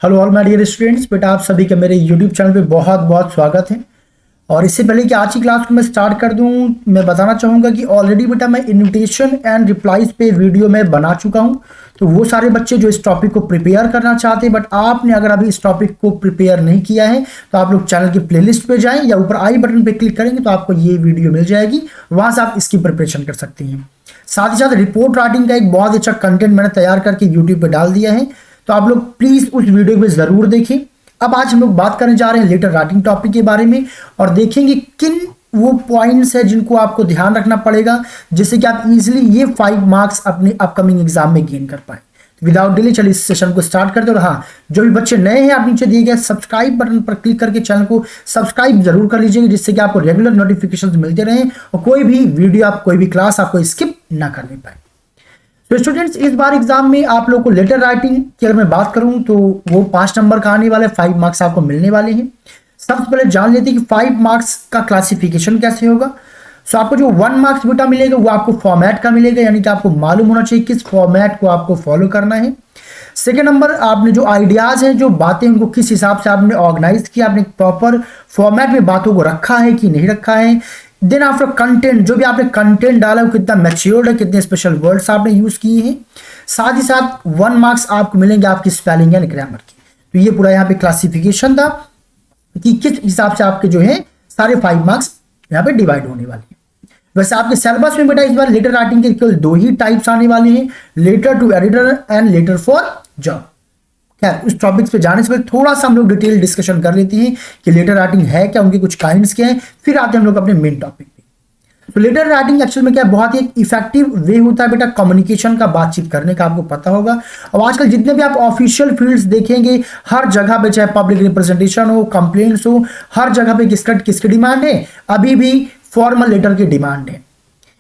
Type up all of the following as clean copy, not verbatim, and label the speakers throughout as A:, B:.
A: Hello all my dear students, बेटा आप सभी का मेरे यूट्यूब चैनल पे बहुत बहुत स्वागत है। और इससे पहले कि आज की क्लास को मैं स्टार्ट कर दूं, मैं बताना चाहूँगा कि ऑलरेडी बेटा मैं इन्विटेशन एंड रिप्लाईज पे वीडियो में बना चुका हूं। तो वो सारे बच्चे जो इस टॉपिक को प्रिपेयर करना चाहते हैं, बट आपने अगर अभी इस टॉपिक को प्रिपेयर नहीं किया है तो आप लोग चैनल की प्लेलिस्ट पे जाएं या ऊपर आई बटन पे क्लिक करेंगे तो आपको ये वीडियो मिल जाएगी, वहां से आप इसकी प्रिपरेशन कर सकते हैं। साथ ही साथ रिपोर्ट राइटिंग का एक बहुत अच्छा कंटेंट मैंने तैयार करके यूट्यूब पर डाल दिया है, तो आप लोग प्लीज उस वीडियो को जरूर देखें। अब आज हम लोग बात करने जा रहे हैं लेटर राइटिंग टॉपिक के बारे में और देखेंगे किन वो पॉइंट्स है जिनको आपको ध्यान रखना पड़ेगा जिससे कि आप इजीली ये 5 मार्क्स अपने अपकमिंग एग्जाम में गेन कर पाए। विदाउट डिले चलिए इस सेशन को स्टार्ट करते हैं। और हाँ, जो भी बच्चे नए हैं आप नीचे दिए गए सब्सक्राइब बटन पर क्लिक करके चैनल को सब्सक्राइब जरूर कर लीजिएगा जिससे कि आपको रेगुलर नोटिफिकेशन मिलते रहें और कोई भी वीडियो आप कोई भी क्लास आपको स्किप ना करने पाए। तो स्टूडेंट्स, इस बार एग्जाम में आप लोगों को लेटर राइटिंग की अगर मैं बात करूं तो वो 5 नंबर का आने वाले 5 मार्क्स आपको मिलने वाले हैं। सबसे पहले जान लेते हैं कि 5 मार्क्स का क्लासिफिकेशन कैसे होगा। सो आपको जो 1 मार्क्स बेटा मिलेगा वो आपको फॉर्मेट का मिलेगा, यानी कि आपको मालूम होना चाहिए किस फॉर्मेट को आपको फॉलो करना है। सेकेंड नंबर, आपने जो आइडियाज हैं, जो बातें उनको किस हिसाब से आपने ऑर्गेनाइज किया, आपने प्रॉपर फॉर्मेट में बातों को रखा है कि नहीं रखा है। देन आफ्टर कंटेंट, जो भी आपने कंटेंट डाला वो कितना मैच्योर्ड है, कितने स्पेशल वर्ड्स आपने यूज किए हैं। साथ ही साथ 1 मार्क्स आपको मिलेंगे आपकी स्पेलिंग एंड ग्रामर की। तो ये पूरा यहाँ पे क्लासिफिकेशन था कि किस हिसाब से आपके जो है सारे 5 मार्क्स यहाँ पे डिवाइड होने वाले हैं। वैसे आपके सिलेबस में बेटा इस बार लेटर राइटिंग के केवल 2 ही टाइप्स आने वाले हैं, letter to editor and letter for job. खैर, उस टॉपिक्स पे जाने से पहले थोड़ा सा हम लोग डिटेल डिस्कशन कर लेते हैं कि लेटर राइटिंग है क्या, उनके कुछ काइंड्स क्या हैं, फिर आते हैं हम लोग अपने मेन टॉपिक पे। तो लेटर राइटिंग एक्चुअल में क्या बहुत ही एक इफेक्टिव वे होता है बेटा कम्युनिकेशन का, बातचीत करने का, आपको पता होगा। और आजकल जितने भी आप ऑफिशियल फील्ड्स देखेंगे हर जगह पे, चाहे पब्लिक रिप्रेजेंटेशन हो, कंप्लेंट्स हो, हर जगह पे किसकी डिमांड है, अभी भी फॉर्मल लेटर की डिमांड है।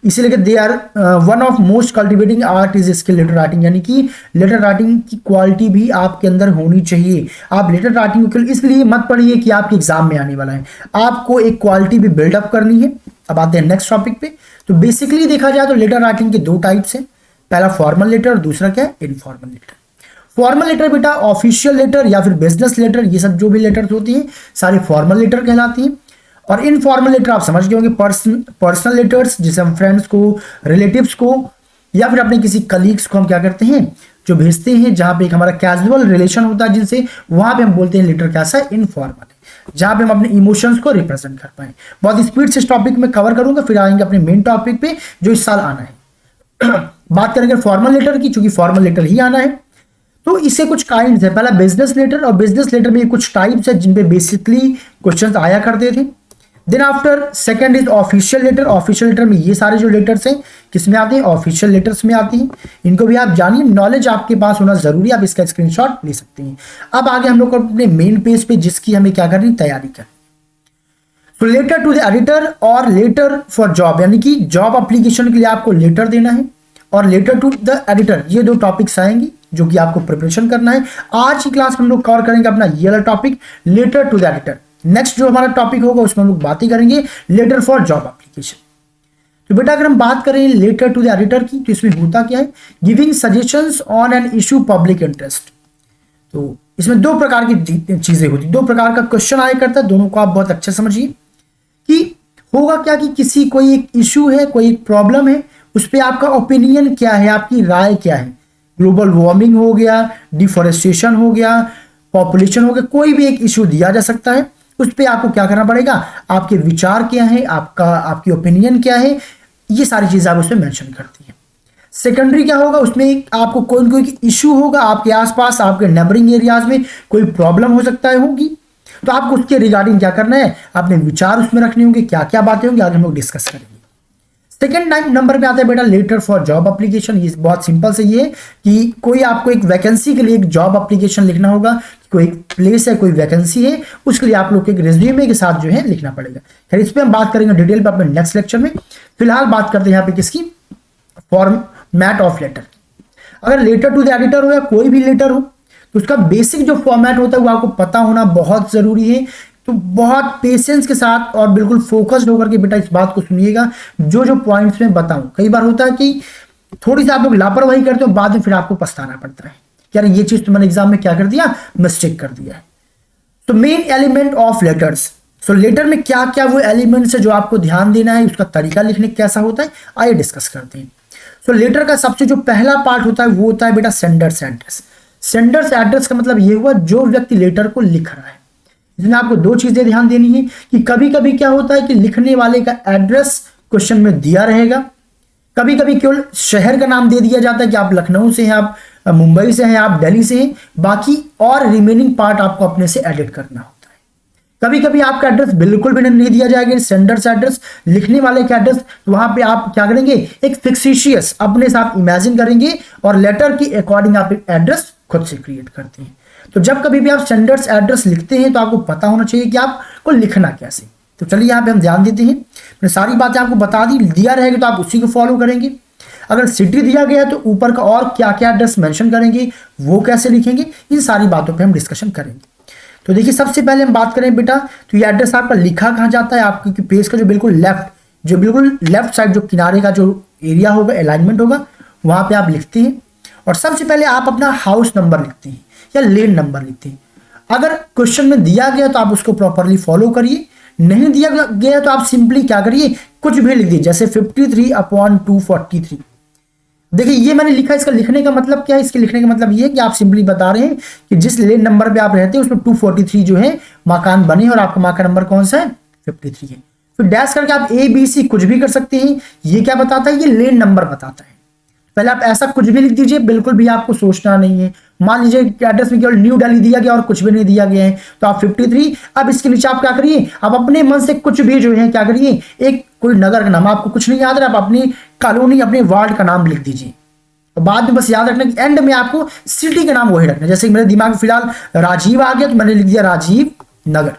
A: इसीलिए they are one of most cultivating art is skill letter writing, यानी कि लेटर राइटिंग की क्वालिटी भी आपके अंदर होनी चाहिए। आप लेटर राइटिंग को इसलिए मत पढ़िए कि आपके एग्जाम में आने वाला है, आपको एक क्वालिटी भी बिल्डअप करनी है। अब आते हैं नेक्स्ट टॉपिक पे। तो बेसिकली देखा जाए तो लेटर राइटिंग के 2 टाइप्स हैं, पहला फॉर्मल लेटर और दूसरा क्या है, इनफॉर्मल लेटर। फॉर्मल लेटर बेटा ऑफिशियल लेटर या फिर बिजनेस लेटर, ये सब जो भी लेटर्स होती हैं सारे फॉर्मल लेटर कहलाती हैं। और इनफॉर्मल लेटर आप समझ गए होंगे, पर्सनल लेटर्स जिसे हम फ्रेंड्स को, रिलेटिव्स को या फिर अपने किसी कलीग्स को हम क्या करते हैं, जो भेजते हैं, जहां पे एक हमारा कैजुअल रिलेशन होता है जिनसे, वहां पे हम बोलते हैं लेटर कैसा है, इनफॉर्मल है, जहां पे हम अपने इमोशंस को रिप्रेजेंट कर पाए। बहुत स्पीड से इस टॉपिक में कवर करूंगा, फिर आएंगे अपने मेन टॉपिक पे जो इस साल आना है। बात करेंगे फॉर्मल लेटर की, चूंकि फॉर्मल लेटर ही आना है तो इससे कुछ काइंड्स है। पहला बिजनेस लेटर, और बिजनेस लेटर में कुछ टाइप्स है जिनपे बेसिकली क्वेश्चंस आया करते थे। Then after second is official letter. Official letter में ये सारे जो लेटर्स हैं किसमें आते हैं, ऑफिशियल लेटर्स में आती हैं। इनको भी आप जानिए, नॉलेज आपके पास होना जरूरी है, आप इसका स्क्रीनशॉट ले सकते हैं। अब आगे हम लोग अपने मेन पेज पे जिसकी हमें क्या करनी, तैयारी करनी। तो लेटर टू द एडिटर और लेटर फॉर जॉब, यानी कि जॉब एप्लीकेशन के लिए आपको लेटर देना है, और लेटर टू द एडिटर, ये 2 टॉपिक्स आएंगे जो कि आपको प्रिपरेशन करना है। आज की क्लास में हम लोग कवर करेंगे अपना ये वाला topic, letter to the editor. Next जो हमारा टॉपिक होगा उसमें हम लोग बातें करेंगे लेटर फॉर जॉब एप्लीकेशन। तो बेटा अगर हम बात करें लेटर टू द एडिटर की, तो इसमें होता क्या है, giving suggestions on an issue public interest. तो इसमें 2 प्रकार की चीजें होती, 2 प्रकार का क्वेश्चन आया करता है, दोनों को आप बहुत अच्छे समझिए कि होगा क्या कि किसी कोई एक इशू है, कोई एक प्रॉब्लम है, उस पर आपका ओपिनियन क्या है, आपकी राय क्या है। ग्लोबल वार्मिंग हो गया, डिफॉरेस्टेशन हो गया, पॉपुलेशन हो गया, कोई भी एक इशू दिया जा सकता है, उस पर आपको क्या करना पड़ेगा, आपके विचार क्या है, आपकी ओपिनियन क्या है, ये सारी चीजें आप उसमें मेंशन करती हैं। सेकेंडरी क्या होगा, उसमें आपको कोई कोई इशू होगा, आपके आसपास, आपके नेबरिंग एरियाज में कोई प्रॉब्लम हो सकता है, होगी, तो आपको उसके रिगार्डिंग क्या करना है, अपने विचार उसमें रखने होंगे, क्या क्या बातें होंगी आज हम लोग डिस्कस करेंगे। सेकेंड नंबर पे आता है बेटा लेटर फॉर जॉब एप्लीकेशन। ये बहुत सिंपल से ये कि कोई आपको एक वैकेंसी के लिए एक जॉब एप्लीकेशन लिखना होगा, कोई प्लेस है, कोई वैकेंसी है, उसके लिए आप लोग एक रिज्यूमे के साथ जो है लिखना पड़ेगा। खैर इस पे हम बात करेंगे डिटेल पे अपने नेक्स्ट लेक्चर में। फिलहाल बात करते हैं यहाँ पे किसकी, फॉर्मेट ऑफ लेटर। अगर लेटर टू द एडिटर हो या कोई भी लेटर हो तो उसका बेसिक जो फॉर्मेट होता है वो आपको पता होना बहुत जरूरी है। तो बहुत पेशेंस के साथ और बिल्कुल फोकस्ड होकर के बेटा इस बात को सुनिएगा, जो जो पॉइंट्स में बताऊं। कई बार होता है कि थोड़ी सी आप लोग लापरवाही करते हो, बाद में फिर आपको पछताना पड़ता है। कि यार ये चीज तो मैंने एग्जाम में क्या कर दिया, मिस्टेक कर दिया है। तो main element of letters, so letter में क्या क्या वो एलिमेंट्स है जो आपको ध्यान देना है, उसका तरीका लिखने कैसा होता है, आइए डिस्कस करते हैं। सो लेटर का सबसे जो पहला पार्ट होता है वो होता है बेटा सेंडर्स एड्रेस। सेंडर्स एड्रेस का मतलब ये हुआ जो व्यक्ति लेटर को लिख रहा है। इसमें आपको दो चीजें ध्यान देनी है कि कभी कभी क्या होता है कि लिखने वाले का एड्रेस क्वेश्चन में दिया रहेगा, कभी कभी केवल शहर का नाम दे दिया जाता है कि आप लखनऊ से हैं, आप मुंबई से हैं, आप दिल्ली से हैं, बाकी और रिमेनिंग पार्ट आपको अपने से एडिट करना होता है। कभी कभी आपका एड्रेस बिल्कुल भी नहीं दिया जाएगा, सेंडर्स एड्रेस, लिखने वाले का एड्रेस, तो वहां पे आप क्या करेंगे, एक फिक्सिशियस अपने से आप इमेजिन करेंगे और लेटर की अकॉर्डिंग आप एक एड्रेस खुद से क्रिएट करते हैं। तो जब कभी भी आप सेंडर्स एड्रेस लिखते हैं तो आपको पता होना चाहिए कि आपको लिखना कैसे। तो चलिए यहाँ पे हम ध्यान देते हैं। मैंने सारी बातें आपको बता दी, दिया रहेगा तो आप उसी को फॉलो करेंगे। अगर सिटी दिया गया तो ऊपर का और क्या क्या एड्रेस मेंशन करेंगे, वो कैसे लिखेंगे, इन सारी बातों पे हम डिस्कशन करेंगे। तो देखिए सबसे पहले हम बात करें बेटा, तो ये एड्रेस आपका लिखा कहाँ जाता है, आपके पेज का जो बिल्कुल लेफ्ट साइड जो किनारे का जो एरिया होगा, अलाइनमेंट होगा, वहां पे आप लिखते हैं। और सबसे पहले आप अपना हाउस नंबर लिखते हैं या लेन नंबर लिखते हैं। अगर क्वेश्चन में दिया गया तो आप उसको प्रॉपरली फॉलो करिए, नहीं दिया गया तो आप सिंपली क्या करिए, कुछ भी लिख दीजिए, जैसे 53/243। देखिए ये मैंने लिखा, इसका लिखने का मतलब क्या है, इसके लिखने का मतलब ये है कि आप सिंपली बता रहे हैं कि जिस लेन नंबर पे आप रहते हैं उसमें 243 जो है मकान बने और आपका मकान नंबर कौन सा है, 53 है। फिर डैश करके आप ABC कुछ भी कर सकते हैं। ये क्या बताता है, ये लेन नंबर बताता है। पहले आप ऐसा कुछ भी लिख दीजिए, बिल्कुल भी आपको सोचना नहीं है। मान लीजिए एड्रेस में केवल न्यू दिल्ली दिया गया और कुछ भी नहीं दिया गया है, तो आप 53, अब इसके नीचे आप क्या करिए, आप अपने मन से कुछ भी जो है क्या करिए, एक कोई नगर का नाम, आपको कुछ नहीं याद रहा, आप अपनी कॉलोनी, अपने वार्ड का नाम लिख दीजिए। और बाद में बस याद रखना कि एंड में आपको सिटी का नाम वही रखना। जैसे मेरे दिमाग में फिलहाल राजीव आ गया तो मैंने लिख दिया राजीव नगर।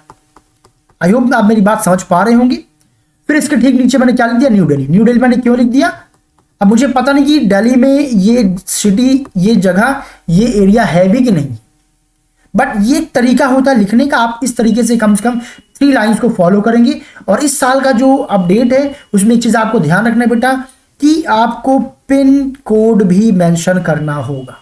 A: आई होप आप मेरी बात समझ पा रहे होंगे। फिर इसके ठीक नीचे मैंने क्या लिख दिया, न्यू दिल्ली। न्यू दिल्ली मैंने क्यों लिख दिया, अब मुझे पता नहीं कि दिल्ली में ये सिटी, ये जगह, ये एरिया है भी कि नहीं, बट ये तरीका होता है लिखने का। आप इस तरीके से कम 3 लाइंस को फॉलो करेंगे। और इस साल का जो अपडेट है उसमें एक चीज आपको ध्यान रखना है बेटा कि आपको पिन कोड भी मेंशन करना होगा।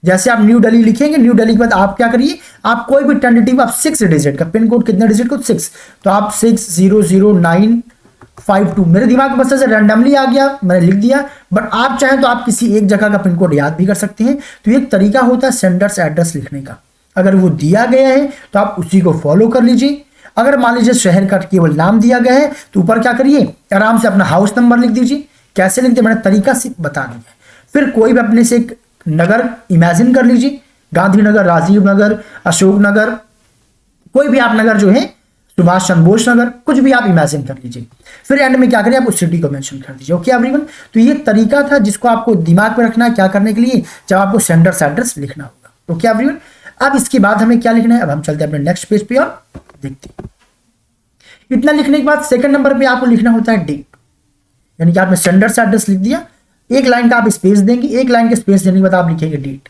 A: जैसे आप न्यू दिल्ली लिखेंगे, न्यू दिल्ली के बाद आप क्या करिए, आप कोई भी टेंटेटिव आप 6 डिजिट का पिन कोड, कितने डिजिट को, 6, तो आप 600952, मेरे दिमाग में बस ऐसे रैंडमली आ गया, मैंने लिख दिया। बट आप चाहें तो आप किसी एक जगह का पिन कोड याद भी कर सकते हैं। तो एक तरीका होता है सेंडर्स एड्रेस लिखने का। अगर वो दिया गया है तो आप उसी को फॉलो कर लीजिए। अगर मान लीजिए शहर का केवल नाम दिया गया है तो ऊपर क्या करिए, आराम से अपना हाउस नंबर लिख दीजिए। कैसे लिखते मैंने तरीका से बता दिया। फिर कोई भी अपने से एक नगर इमेजिन कर लीजिए, गांधीनगर, राजीव नगर, अशोक नगर, कोई भी आप नगर जो है, सुभाष चंद्र बोस नगर, कुछ भी आप इमेजिन कर लीजिए। फिर एंड में क्या करिए, आप उस सिटी को मेंशन कर दीजिए। ओके एवरीवन, तो ये तरीका था जिसको आपको दिमाग में रखना है क्या करने के लिए, जब आपको सेंडर्स एड्रेस लिखना होगा। ओके एवरीवन, अब इसके बाद हमें क्या लिखना है, अब हम चलते हैं अपने नेक्स्ट पेज पे और देखते हैं। इतना लिखने के बाद सेकंड नंबर पे आपको लिखना होता है डेट, यानी कि आपने सेंडर्स एड्रेस लिख दिया, एक लाइन का आप स्पेस देंगे, एक लाइन के स्पेस देने के बाद आप लिखेंगे डेट।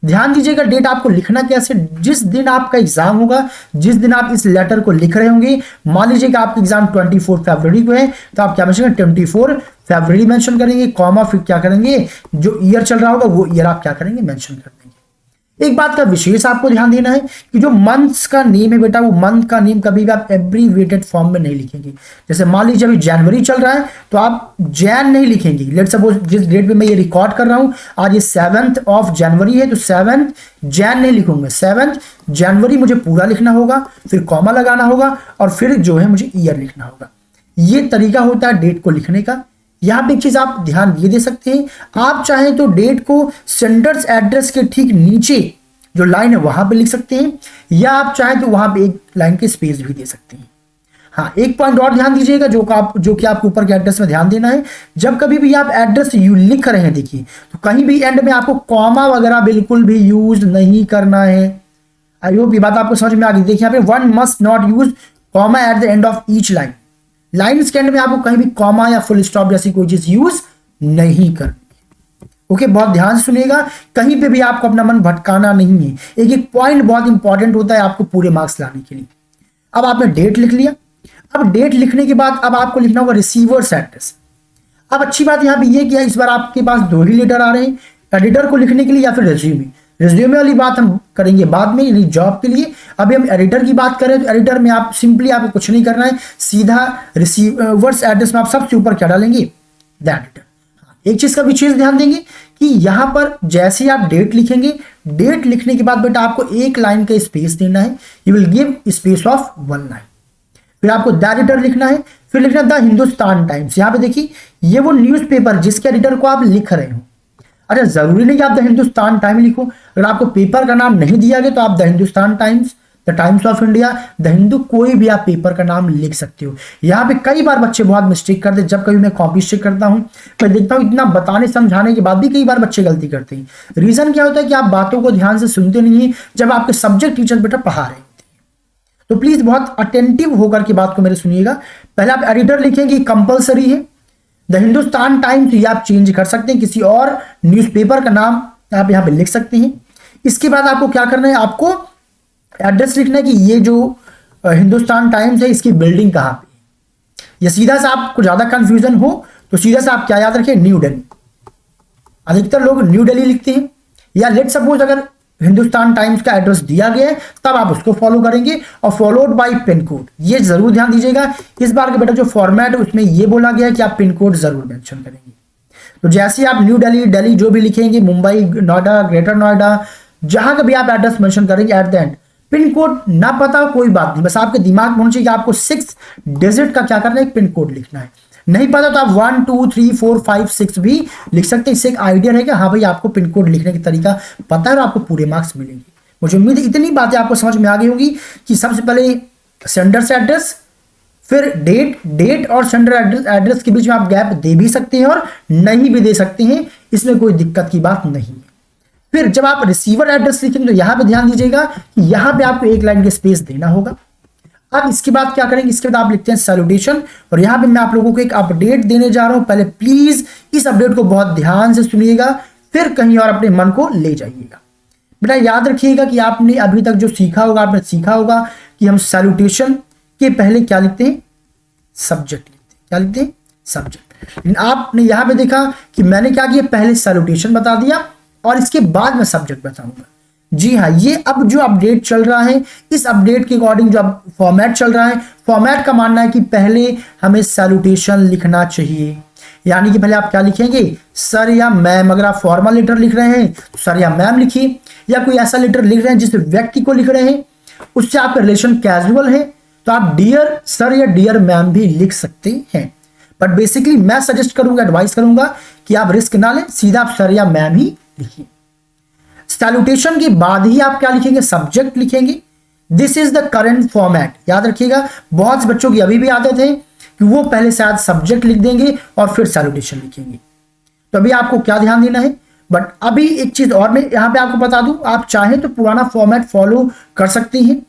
A: ध्यान दीजिएगा डेट आपको लिखना कैसे, जिस दिन आपका एग्जाम होगा, जिस दिन आप इस लेटर को लिख रहे होंगे। मान लीजिए कि आपका एग्जाम 24 फरवरी को है तो आप क्या मेंशन करेंगे, 24 फरवरी मेंशन करेंगे, कॉमा, फिर क्या करेंगे, जो ईयर चल रहा होगा वो ईयर आप क्या करेंगे, मेंशन कर देंगे। एक बात का विशेष आपको ध्यान देना है कि जो मंथ्स का नेम है बेटा, वो मंथ का नेम कभी भी आप एब्रीवेटेड फॉर्म में नहीं लिखेंगे। जैसे मान लीजिए अभी जनवरी चल रहा है तो आप जैन नहीं लिखेंगे। लेट्स सपोज जिस डेट पे मैं ये रिकॉर्ड कर रहा हूं, आज ये 7th of जनवरी है, तो 7th जैन नहीं लिखूंगा, 7th जनवरी मुझे पूरा लिखना होगा, फिर कॉमा लगाना होगा और फिर जो है मुझे ईयर लिखना होगा। ये तरीका होता है डेट को लिखने का। यहां पे एक चीज आप ध्यान ये दे सकते हैं, आप चाहें तो डेट को सेंडर्स एड्रेस के ठीक नीचे जो लाइन है वहां पे लिख सकते हैं, या आप चाहें तो वहां पे एक लाइन के स्पेस भी दे सकते हैं। हाँ, एक पॉइंट और ध्यान दीजिएगा जो कि आपको ऊपर के एड्रेस में ध्यान देना है। जब कभी भी आप एड्रेस लिख रहे हैं, देखिए तो कहीं भी एंड में आपको कॉमा वगैरह बिल्कुल भी यूज नहीं करना है। आई होप ये बात आपको समझ में आ गई। देखिए यहाँ पे one must not use comma at the end of each line. Lines के एंड में आपको कहीं भी कॉमा या फुल स्टॉप जैसी कोई चीज यूज नहीं करनी। ओके, बहुत ध्यान से सुनिएगा, कहीं पे भी आपको अपना मन भटकाना नहीं है। एक एक पॉइंट बहुत इंपॉर्टेंट होता है आपको पूरे मार्क्स लाने के लिए। अब आपने डेट लिख लिया। अब डेट लिखने के बाद अब आपको लिखना होगा रिसीवर्स एड्रेस। अब अच्छी बात यहां पे ये कि इस बार आपके पास 2 ही लेटर आ रहे हैं, एडिटर को लिखने के लिए या फिर रेज्यूमे। रेज्यूमे वाली बात हम करेंगे बाद में, यानी जॉब के लिए। अभी हम एडिटर की बात करें तो एडिटर में आप सिंपली आपको कुछ नहीं करना है, सीधा रिसीवर्स एड्रेस में आप सबसे ऊपर क्या डालेंगे, द एडिटर। एक चीज का भी चीज ध्यान देंगे कि यहां पर जैसे ही आप डेट लिखेंगे, डेट लिखने के बाद बेटा आपको एक लाइन का स्पेस देना है, you will give space of 1 line. फिर आपको द एडिटर लिखना है, फिर लिखना द हिंदुस्तान टाइम्स। यहां पे देखिए ये वो न्यूज़पेपर जिसके एडिटर को आप लिख रहे हो। अच्छा, जरूरी नहीं कि आप द हिंदुस्तान टाइम लिखो, अगर आपको पेपर का नाम नहीं दिया गया तो आप the Hindustan times, the times of India, the Hindu, कोई भी आप पेपर का नाम लिख सकते हो। यहाँ पे कई बार बच्चे बहुत मिस्टेक करते हैं, जब कभी मैं कॉपी चेक करता हूँ मैं देखता हूँ इतना बताने समझाने के बाद भी कई बार बच्चे गलती करते हैं। रीजन क्या होता है कि आप बातों को ध्यान से सुनते नहीं है जब आपके सब्जेक्ट टीचर बेटा पढ़ा रहे होते हैं। तो प्लीज बहुत अटेंटिव होकर के बात को मेरे सुनिएगा। पहले आप एडिटर लिखेंगे, कंपलसरी है। द हिंदुस्तान टाइम्स ये आप चेंज कर सकते हैं, किसी और न्यूज़पेपर का नाम आप यहाँ पे लिख सकते हैं। इसके बाद आपको क्या करना है, आपको एड्रेस लिखना है कि ये जो हिंदुस्तान टाइम्स है इसकी बिल्डिंग कहाँ पे। या सीधा सा आपको ज्यादा कंफ्यूजन हो तो सीधा सा आप क्या याद रखें, न्यू दिल्ली। अधिकतर लोग न्यू दिल्ली लिखते हैं। या लेट सपोज अगर हिंदुस्तान टाइम्स का एड्रेस दिया गया है तब आप उसको फॉलो करेंगे, और फॉलोड बाय पिन कोड। ये जरूर ध्यान दीजिएगा, इस बार का बेटा जो फॉर्मेट है उसमें ये बोला गया है कि आप पिन कोड जरूर मेंशन करेंगे। तो जैसे आप न्यू दिल्ली, दिल्ली जो भी लिखेंगे, मुंबई, नोएडा, ग्रेटर नोएडा, जहां का भी आप एड्रेस मेंशन करेंगे, at the end pin code ना पता हो कोई बात नहीं, बस आपके दिमाग में होना चाहिए कि आपको 6 डिजिट का क्या करना है, पिन कोड लिखना है। नहीं पता तो आप 1 2 3 4 5 6 भी लिख सकते हैं। इससे एक आइडिया रहेगा, हाँ भाई आपको पिन कोड लिखने का तरीका पता है और आपको पूरे मार्क्स मिलेंगे। मुझे उम्मीद है इतनी बातें आपको समझ में आ गई होगी कि सबसे पहले सेंडर से एड्रेस, फिर डेट और सेंडर एड्रेस के बीच में आप गैप दे भी सकते हैं और नहीं भी दे सकते हैं, इसमें कोई दिक्कत की बात नहीं है। फिर जब आप रिसीवर एड्रेस लिखेंगे तो यहां पे ध्यान दीजिएगा कि यहां पे आपको एक लाइन का स्पेस देना होगा। अब इसके बाद क्या करेंगे, इसके बाद आप लिखते हैं सैल्यूटेशन, और यहां पे मैं आप लोगों को एक अपडेट देने जा रहा हूं। पहले प्लीज इस अपडेट को बहुत ध्यान से सुनिएगा, फिर कहीं और अपने मन को ले जाइएगा। बेटा याद रखिएगा कि आपने अभी तक जो सीखा होगा, आपने सीखा होगा कि हम सैल्यूटेशन के पहले क्या लिखते हैं, सब्जेक्ट लिखते हैं। क्या लिखते हैं, सब्जेक्ट। लेकिन आपने यहां पे देखा कि मैंने क्या किया, पहले सैल्यूटेशन बता दिया और इसके बाद मैं सब्जेक्ट बताऊंगा। जी हाँ, ये अब जो अपडेट चल रहा है, इस अपडेट के अकॉर्डिंग जो अब फॉर्मेट चल रहा है, फॉर्मेट का मानना है कि पहले हमें सैल्यूटेशन लिखना चाहिए। यानी कि पहले आप क्या लिखेंगे, सर या मैम। अगर आप फॉर्मल लेटर लिख रहे हैं तो सर या मैम लिखिए, या कोई ऐसा लेटर लिख रहे हैं जिस व्यक्ति को लिख रहे हैं उससे आपका रिलेशन कैजुअल है तो आप डियर सर या डियर मैम भी लिख सकते हैं। बट बेसिकली मैं सजेस्ट करूंगा, एडवाइस करूंगा कि आप रिस्क ना लें, सीधा आप सर या मैम ही लिखिए। सैल्यूटेशन के बाद ही आप क्या लिखेंगे, सब्जेक्ट लिखेंगे। This is the current format. याद रखिएगा, बहुत से बच्चों की अभी भी आदत है कि वो पहले शायद सब्जेक्ट लिख देंगे और फिर सैल्यूटेशन लिखेंगे। तो अभी आपको क्या ध्यान देना है, बट अभी एक चीज और मैं यहां पे आपको बता दूं, आप चाहें तो पुराना फॉर्मेट फॉलो कर सकते हैं,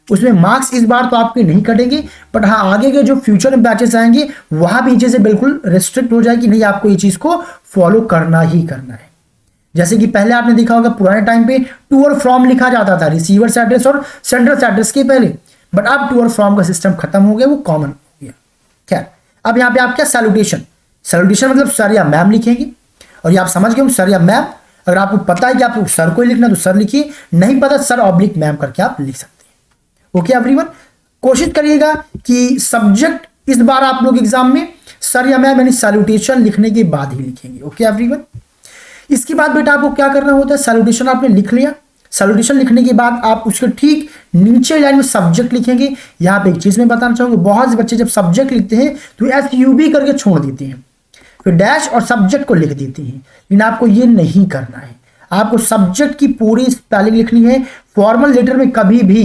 A: उसमें मार्क्स इस बार तो आपके नहीं कटेंगे, बट हाँ आगे के जो फ्यूचर में बैचेस आएंगे वहां भी चीजें बिल्कुल रिस्ट्रिक्ट हो जाएगी, नहीं आपको ये चीज को फॉलो करना ही करना है। जैसे कि पहले आपने देखा होगा पुराने टाइम पे टू और फ्रॉम लिखा जाता था रिसीवर्स एड्रेस और सेंडर्स एड्रेस के पहले, बट अब टू और फ्रॉम का सिस्टम खत्म हो गया, वो कॉमन हो गया। खैर, अब यहाँ पे आप क्या, सैल्यूटेशन। सैल्यूटेशन मतलब सर या मैम लिखेंगे, और ये आप समझ गए सर या मैम। अगर आपको पता है कि आपको सर को ही लिखना तो सर लिखिए, नहीं पता सर ऑब्लिक मैम करके आप लिख सकते हैं। ओके एवरीवन, कोशिश करिएगा कि सब्जेक्ट इस बार आप लोग एग्जाम में सर या मैम यानी सैल्यूटेशन लिखने के बाद ही लिखेंगे। ओके एवरीवन, इसके बाद बेटा आपको क्या करना होता है, सैल्यूटेशन आपने लिख लिया। सैल्यूटेशन लिखने के बाद आप उसके ठीक नीचे लाइन में सब्जेक्ट लिखेंगे। यहां पे एक चीज मैं बताना चाहूंगा, बहुत से बच्चे जब सब्जेक्ट लिखते हैं तो SUB करके छोड़ देते हैं, फिर डैश और सब्जेक्ट को लिख देते हैं, लेकिन आपको ये नहीं करना है। आपको सब्जेक्ट की पूरी स्पेलिंग लिखनी है। फॉर्मल लेटर में कभी भी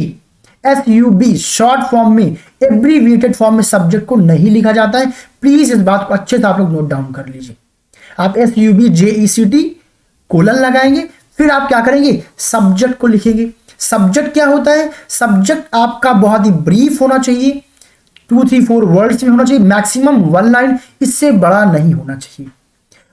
A: SUB शॉर्ट फॉर्म में, एब्रीविएटेड फॉर्म में सब्जेक्ट को नहीं लिखा जाता है। प्लीज इस बात को अच्छे से आप लोग नोट डाउन कर लीजिए। आप SUB JECT कोलन लगाएंगे, फिर आप क्या करेंगे, सब्जेक्ट को लिखेंगे। सब्जेक्ट क्या होता है, सब्जेक्ट आपका बहुत ही ब्रीफ होना चाहिए, 2 3 4 वर्ड्स में होना चाहिए, मैक्सिमम 1 लाइन, इससे बड़ा नहीं होना चाहिए।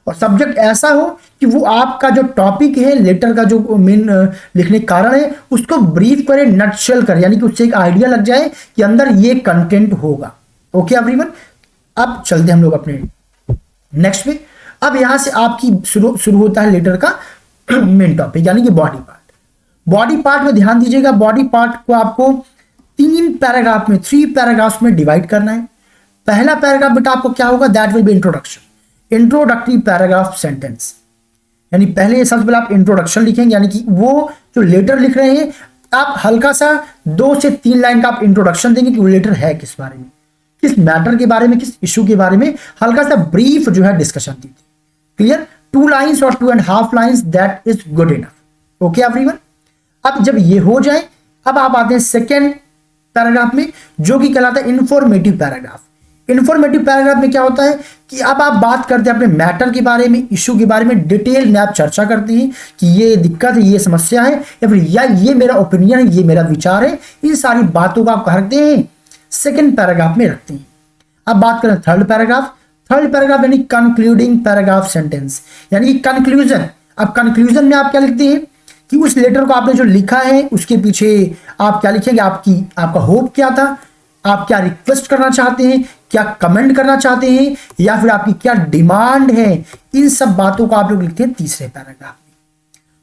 A: और सब्जेक्ट ऐसा हो कि वो आपका जो टॉपिक है, लेटर का जो मेन लिखने का कारण है, उसको ब्रीफ करे, नटशेल करे, यानी कि उससे एक आइडिया लग जाए कि अंदर ये कंटेंट होगा। ओके एवरीवन, अब चलते हम लोग अपने नेक्स्ट पे। अब यहां से आपकी शुरू होता है लेटर का मेन टॉपिक यानी कि बॉडी पार्ट। बॉडी पार्ट में ध्यान दीजिएगा, बॉडी पार्ट को आपको 3 पैराग्राफ में 3 पैराग्राफ्स में डिवाइड करना है। पहला पैराग्राफ बेटा आपको क्या होगा, that will be introduction, introductory paragraph sentence, यानी पहले सबसे पहले आप इंट्रोडक्शन लिखेंगे, यानी कि वो जो लेटर लिख रहे हैं आप हल्का सा 2 से 3 लाइन का आप इंट्रोडक्शन देंगे कि वो लेटर है किस बारे में, किस मैटर के बारे में, किस इशू के बारे में, हल्का सा ब्रीफ जो है डिस्कशन दी थी। क्लियर, 2 लाइन्स और 2.5 lines, that is good enough. Okay everyone, अब जब ये हो जाए अब आप आते हैं सेकेंड पैराग्राफ में जो कि कहलाता है इंफॉर्मेटिव पैराग्राफ। इंफॉर्मेटिव पैराग्राफ में क्या होता है कि अब आप बात करते हैं अपने मैटर के बारे में, इशू के बारे में, डिटेल में आप चर्चा करते हैं कि ये दिक्कत है, ये समस्या है, या फिर ये मेरा ओपिनियन है, ये मेरा विचार है। इन सारी बातों को आप कहाँ रखते हैं, सेकेंड पैराग्राफ में रखते हैं। अब बात करें थर्ड पैराग्राफ। थर्ड पैराग्राफ यानी कंक्लूडिंग पैराग्राफ सेंटेंस, यानी कि कंक्लूजन। अब कंक्लूजन में आप क्या लिखते हैं कि उस लेटर को आपने जो लिखा है उसके पीछे आप क्या लिखेंगे, आपका होप क्या था, आप क्या रिक्वेस्ट करना चाहते हैं, क्या कमेंट करना चाहते हैं, या फिर आपकी क्या डिमांड है। इन सब बातों को आप लोग लिखते हैं तीसरे पैराग्राफ में।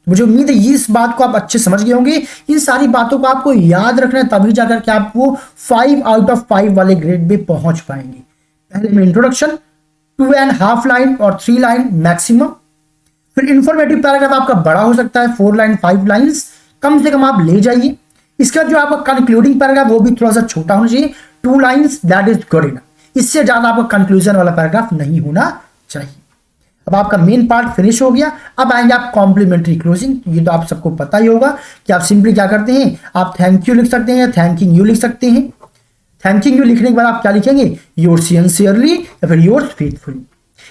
A: मुझे उम्मीद है इस बात को आप अच्छे समझ गए होंगे। इन सारी बातों को आपको याद रखना है, तभी जाकर के आप वो 5 आउट ऑफ 5 वाले ग्रेड में पहुंच पाएंगे। पहले में इंट्रोडक्शन 2.5 लाइन और 3 लाइन मैक्सिमम। फिर इंफॉर्मेटिव पैराग्राफ आपका बड़ा हो सकता है 4 लाइन 5 लाइन्स, कम से कम आप ले जाइए। इसका जो आपका कंक्लूडिंग पैराग्राफ वो भी थोड़ा सा छोटा होना चाहिए, 2 lines, that is good enough. इससे ज्यादा आपका कंक्लूजन वाला पैराग्राफ नहीं होना चाहिए। अब आपका मेन पार्ट फिनिश हो गया। अब आएंगे आप कॉम्प्लीमेंट्री क्लोजिंग। ये तो आप सबको पता ही होगा कि आप सिंपली क्या करते हैं, आप थैंक यू लिख सकते हैं या थैंकिंग यू लिख सकते हैं। थैंकिंग यू लिखने के बाद आप क्या लिखेंगे, योर्स सिंसियरली या फिर योर्स फेथफुली।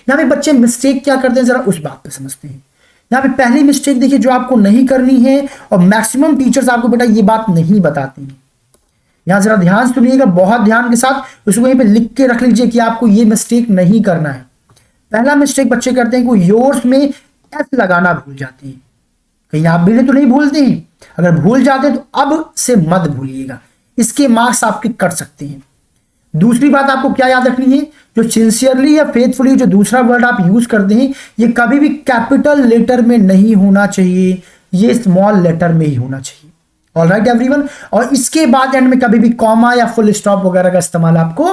A: यहाँ पे बच्चे मिस्टेक क्या करते हैं जरा उस बात पे समझते हैं। यहाँ पे पहली मिस्टेक देखिए जो आपको नहीं करनी है, और मैक्सिमम टीचर्स आपको बेटा ये बात नहीं बताते हैं। यहां जरा ध्यान सुनिएगा, बहुत ध्यान के साथ उसको यहीं पे लिख के रख लीजिए कि आपको ये मिस्टेक नहीं करना है। पहला मिस्टेक बच्चे करते हैं कि योर्स में एस लगाना भूल जाते हैं। कहीं आप भी तो नहीं भूलते हैं, अगर भूल जाते हैं तो अब से मत भूलिएगा, इसके मार्क्स आपके कट सकते हैं। दूसरी बात आपको क्या याद रखनी है, जो सिंसियरली या फेथफुली जो दूसरा वर्ड आप यूज करते हैं ये कभी भी कैपिटल लेटर में नहीं होना चाहिए, ये स्मॉल लेटर में ही होना चाहिए। ऑलराइट एवरीवन, और इसके बाद एंड में कभी भी कॉमा या फुल स्टॉप वगैरह का इस्तेमाल आपको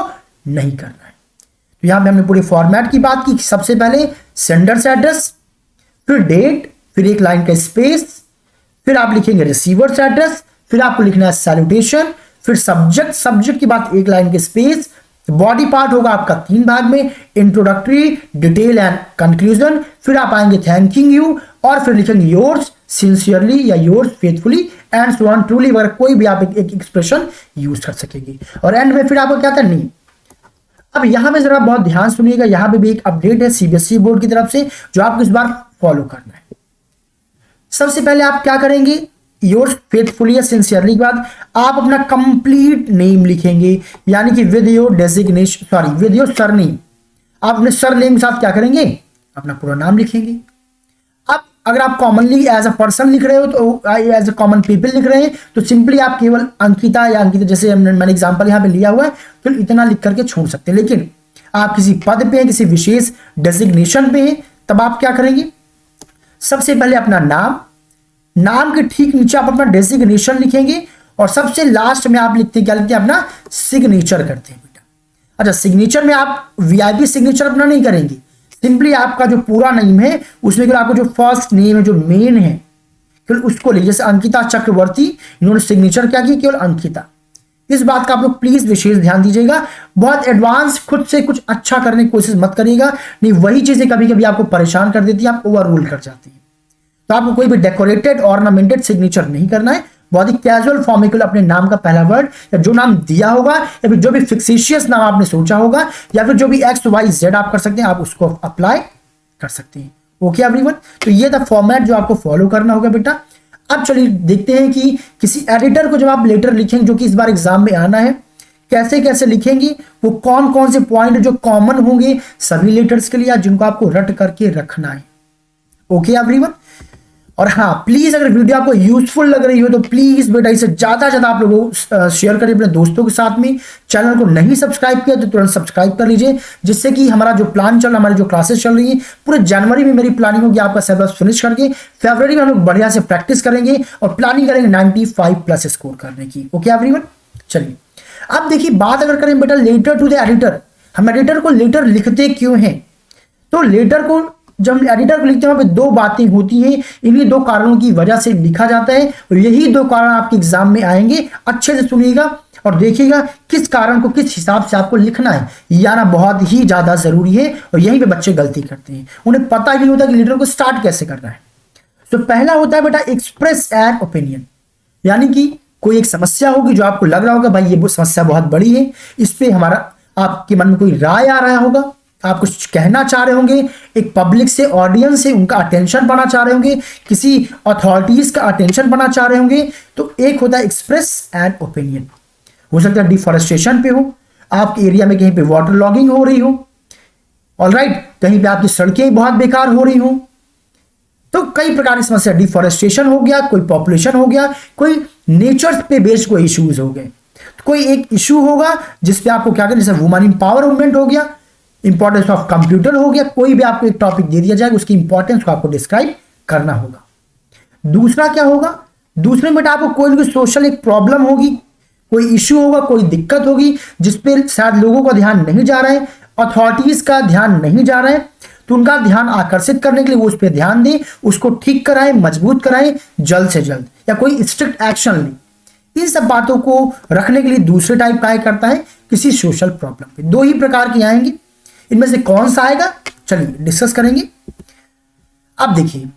A: नहीं करना है। तो यहां पे हमने पूरे फॉर्मेट की बात की। सबसे पहले सेंडर्स एड्रेस, फिर डेट, फिर 1 लाइन का स्पेस, फिर आप लिखेंगे रिसीवर्स एड्रेस, फिर आपको लिखना है सैल्यूटेशन, फिर सब्जेक्ट की बात 1 लाइन के स्पेस। बॉडी पार्ट होगा आपका 3 भाग में, इंट्रोडक्टरी, डिटेल एंड कंक्लूजन। फिर आप आएंगे थैंकिंग यू, और फिर लिखेंगे योर्स सिंसियरली या yours faithfully and so on truly, वगैरह कोई भी आप एक एक्सप्रेशन यूज कर सकेंगे। और एंड में फिर आपको क्या था, नहीं। अब यहां पे जरा बहुत ध्यान सुनिएगा, यहां पे भी एक अपडेट है सीबीएसई बोर्ड की तरफ से जो आपको इस बार फॉलो करना है। सबसे पहले आप क्या करेंगे, योर्स फेथफुली या सिंसियरली के बाद आप अपना कंप्लीट नेम लिखेंगे, यानी कि with your designation, sorry with your surname. आप अपने सरनेम के साथ क्या करेंगे, अपना पूरा नाम लिखेंगे। अब अगर आप कॉमनली एज अ पर्सन लिख रहे हो तो एज अ कॉमन पीपल लिख रहे हैं तो सिंपली आप केवल अंकिता या अंकिता, जैसे मैंने एग्जांपल यहां पे लिया हुआ है, तो इतना लिख करके छोड़ सकते हैं। लेकिन आप किसी पद पे हैं, किसी विशेष डेजिग्नेशन पे हैं, तब आप क्या करेंगे, सबसे पहले अपना नाम के ठीक नीचे आप अपना डेजिग्नेशन लिखेंगे, और सबसे लास्ट में आप लिखते क्या लिखते हैं, अपना सिग्नेचर करते हैं बेटा। अच्छा, सिग्नेचर में आप वीआईपी सिग्नेचर अपना नहीं करेंगे, सिंपली आपका जो पूरा नेम है उसमें केवल आपको जो फर्स्ट नेम है, जो मेन है, केवल उसको लीजिए। जैसे अंकिता चक्रवर्ती, इन्होंने सिग्नेचर क्या की, केवल अंकिता। इस बात का आप लोग प्लीज विशेष ध्यान दीजिएगा। बहुत एडवांस खुद से कुछ अच्छा करने की कोशिश मत करिएगा, नहीं वही चीजें कभी कभी आपको परेशान कर देती है, आप ओवर रूल कर जाते हैं। तो आपको कोई भी डेकोरेटेड ऑर्नामेंटेड सिग्नेचर नहीं करना है, बहुत ही कैजुअल फॉर्म में अपने नाम का पहला वर्ड या जो नाम दिया होगा, या फिर जो भी फिक्सिशियस नाम आपने सोचा होगा, या फिर जो भी XYZ आप कर सकते हैं, आप उसको अप्लाई कर सकते हैं। ओके एवरीवन, तो ये था फॉर्मेट जो आपको फॉलो करना होगा बेटा। अब चलिए देखते हैं कि किसी एडिटर को जब आप लेटर लिखेंगे जो कि इस बार एग्जाम में आना है, कैसे कैसे लिखेंगे, वो कौन कौन से पॉइंट जो कॉमन होंगे सभी लेटर्स के लिए, जिनको आपको रट करके रखना है। ओके एवरीवन, और हाँ प्लीज अगर वीडियो आपको यूजफुल लग रही हो तो प्लीज बेटा इसे ज्यादा से ज्यादा आप लोगों को शेयर करिए अपने दोस्तों के साथ में। चैनल को नहीं सब्सक्राइब किया तो तुरंत सब्सक्राइब कर लीजिए, जिससे कि हमारा जो प्लान चल रहा है, हमारी जो क्लासेस चल रही है, पूरे जनवरी में मेरी प्लानिंग होगी आपका सिलेबस फिनिश करके फरवरी में हम लोग बढ़िया से प्रैक्टिस करेंगे और प्लानिंग करेंगे 95+ स्कोर करने की। ओके एवरीवन, चलिए अब देखिए बात अगर करें बेटा लेटर टू द एडिटर, हम एडिटर को लेटर लिखते क्यों हैं? तो लेटर को जब हम एडिटर को लिखते हैं वहां पे दो बातें होती हैं, इन्हीं दो कारणों की वजह से लिखा जाता है और यही दो कारण आपके एग्जाम में आएंगे। अच्छे से सुनिएगा और देखिएगा किस कारण को किस हिसाब से आपको लिखना है, यह आना बहुत ही ज्यादा जरूरी है और यहीं पे बच्चे गलती करते हैं, उन्हें पता ही नहीं होता कि लेटर को स्टार्ट कैसे करना है। तो पहला होता है बेटा एक्सप्रेस एन ओपिनियन, यानी कि कोई एक समस्या होगी जो आपको लग रहा होगा भाई ये समस्या बहुत बड़ी है, इस पे हमारा आपके मन में कोई राय आ रहा होगा, आप कुछ कहना चाह रहे होंगे, एक पब्लिक से ऑडियंस से उनका अटेंशन पाना चाह रहे होंगे, किसी अथॉरिटीज का अटेंशन पाना चाह रहे होंगे। तो एक होता है एक्सप्रेस एन ओपिनियन, हो सकता है डिफॉरेस्टेशन पे हो, आपके एरिया में कहीं पे वाटर लॉगिंग हो रही हो, ऑलराइट, कहीं पे आपकी सड़कें बहुत बेकार हो रही हो, तो कई प्रकार की समस्या, डिफॉरेस्टेशन हो गया, कोई पॉपुलेशन हो गया, कोई नेचर पे बेस्ड कोई इश्यूज हो गए, तो कोई एक इशू होगा जिसपे आपको क्या करना, जैसे वुमेन एम्पावरमेंट हो गया, इंपॉर्टेंस ऑफ कंप्यूटर हो गया, कोई भी आपको एक टॉपिक दे दिया जाएगा उसकी इंपॉर्टेंस को आपको डिस्क्राइब करना होगा। दूसरा क्या होगा, दूसरे में आपको कोई ना कोई सोशल एक प्रॉब्लम होगी, कोई इश्यू होगा, कोई दिक्कत होगी जिसपे शायद लोगों का ध्यान नहीं जा रहा है, अथॉरिटीज का ध्यान नहीं जा रहा है, तो उनका ध्यान आकर्षित करने के लिए वो उस पर ध्यान दें, उसको ठीक कराएं, मजबूत कराएं जल्द से जल्द, या कोई स्ट्रिक्ट एक्शन लें। इन सब बातों को रखने के लिए दूसरे टाइप का करता है किसी सोशल प्रॉब्लम पे। दो ही प्रकार के आएंगे, इनमें से कौन सा आएगा चलिए डिस्कस करेंगे। अब देखिए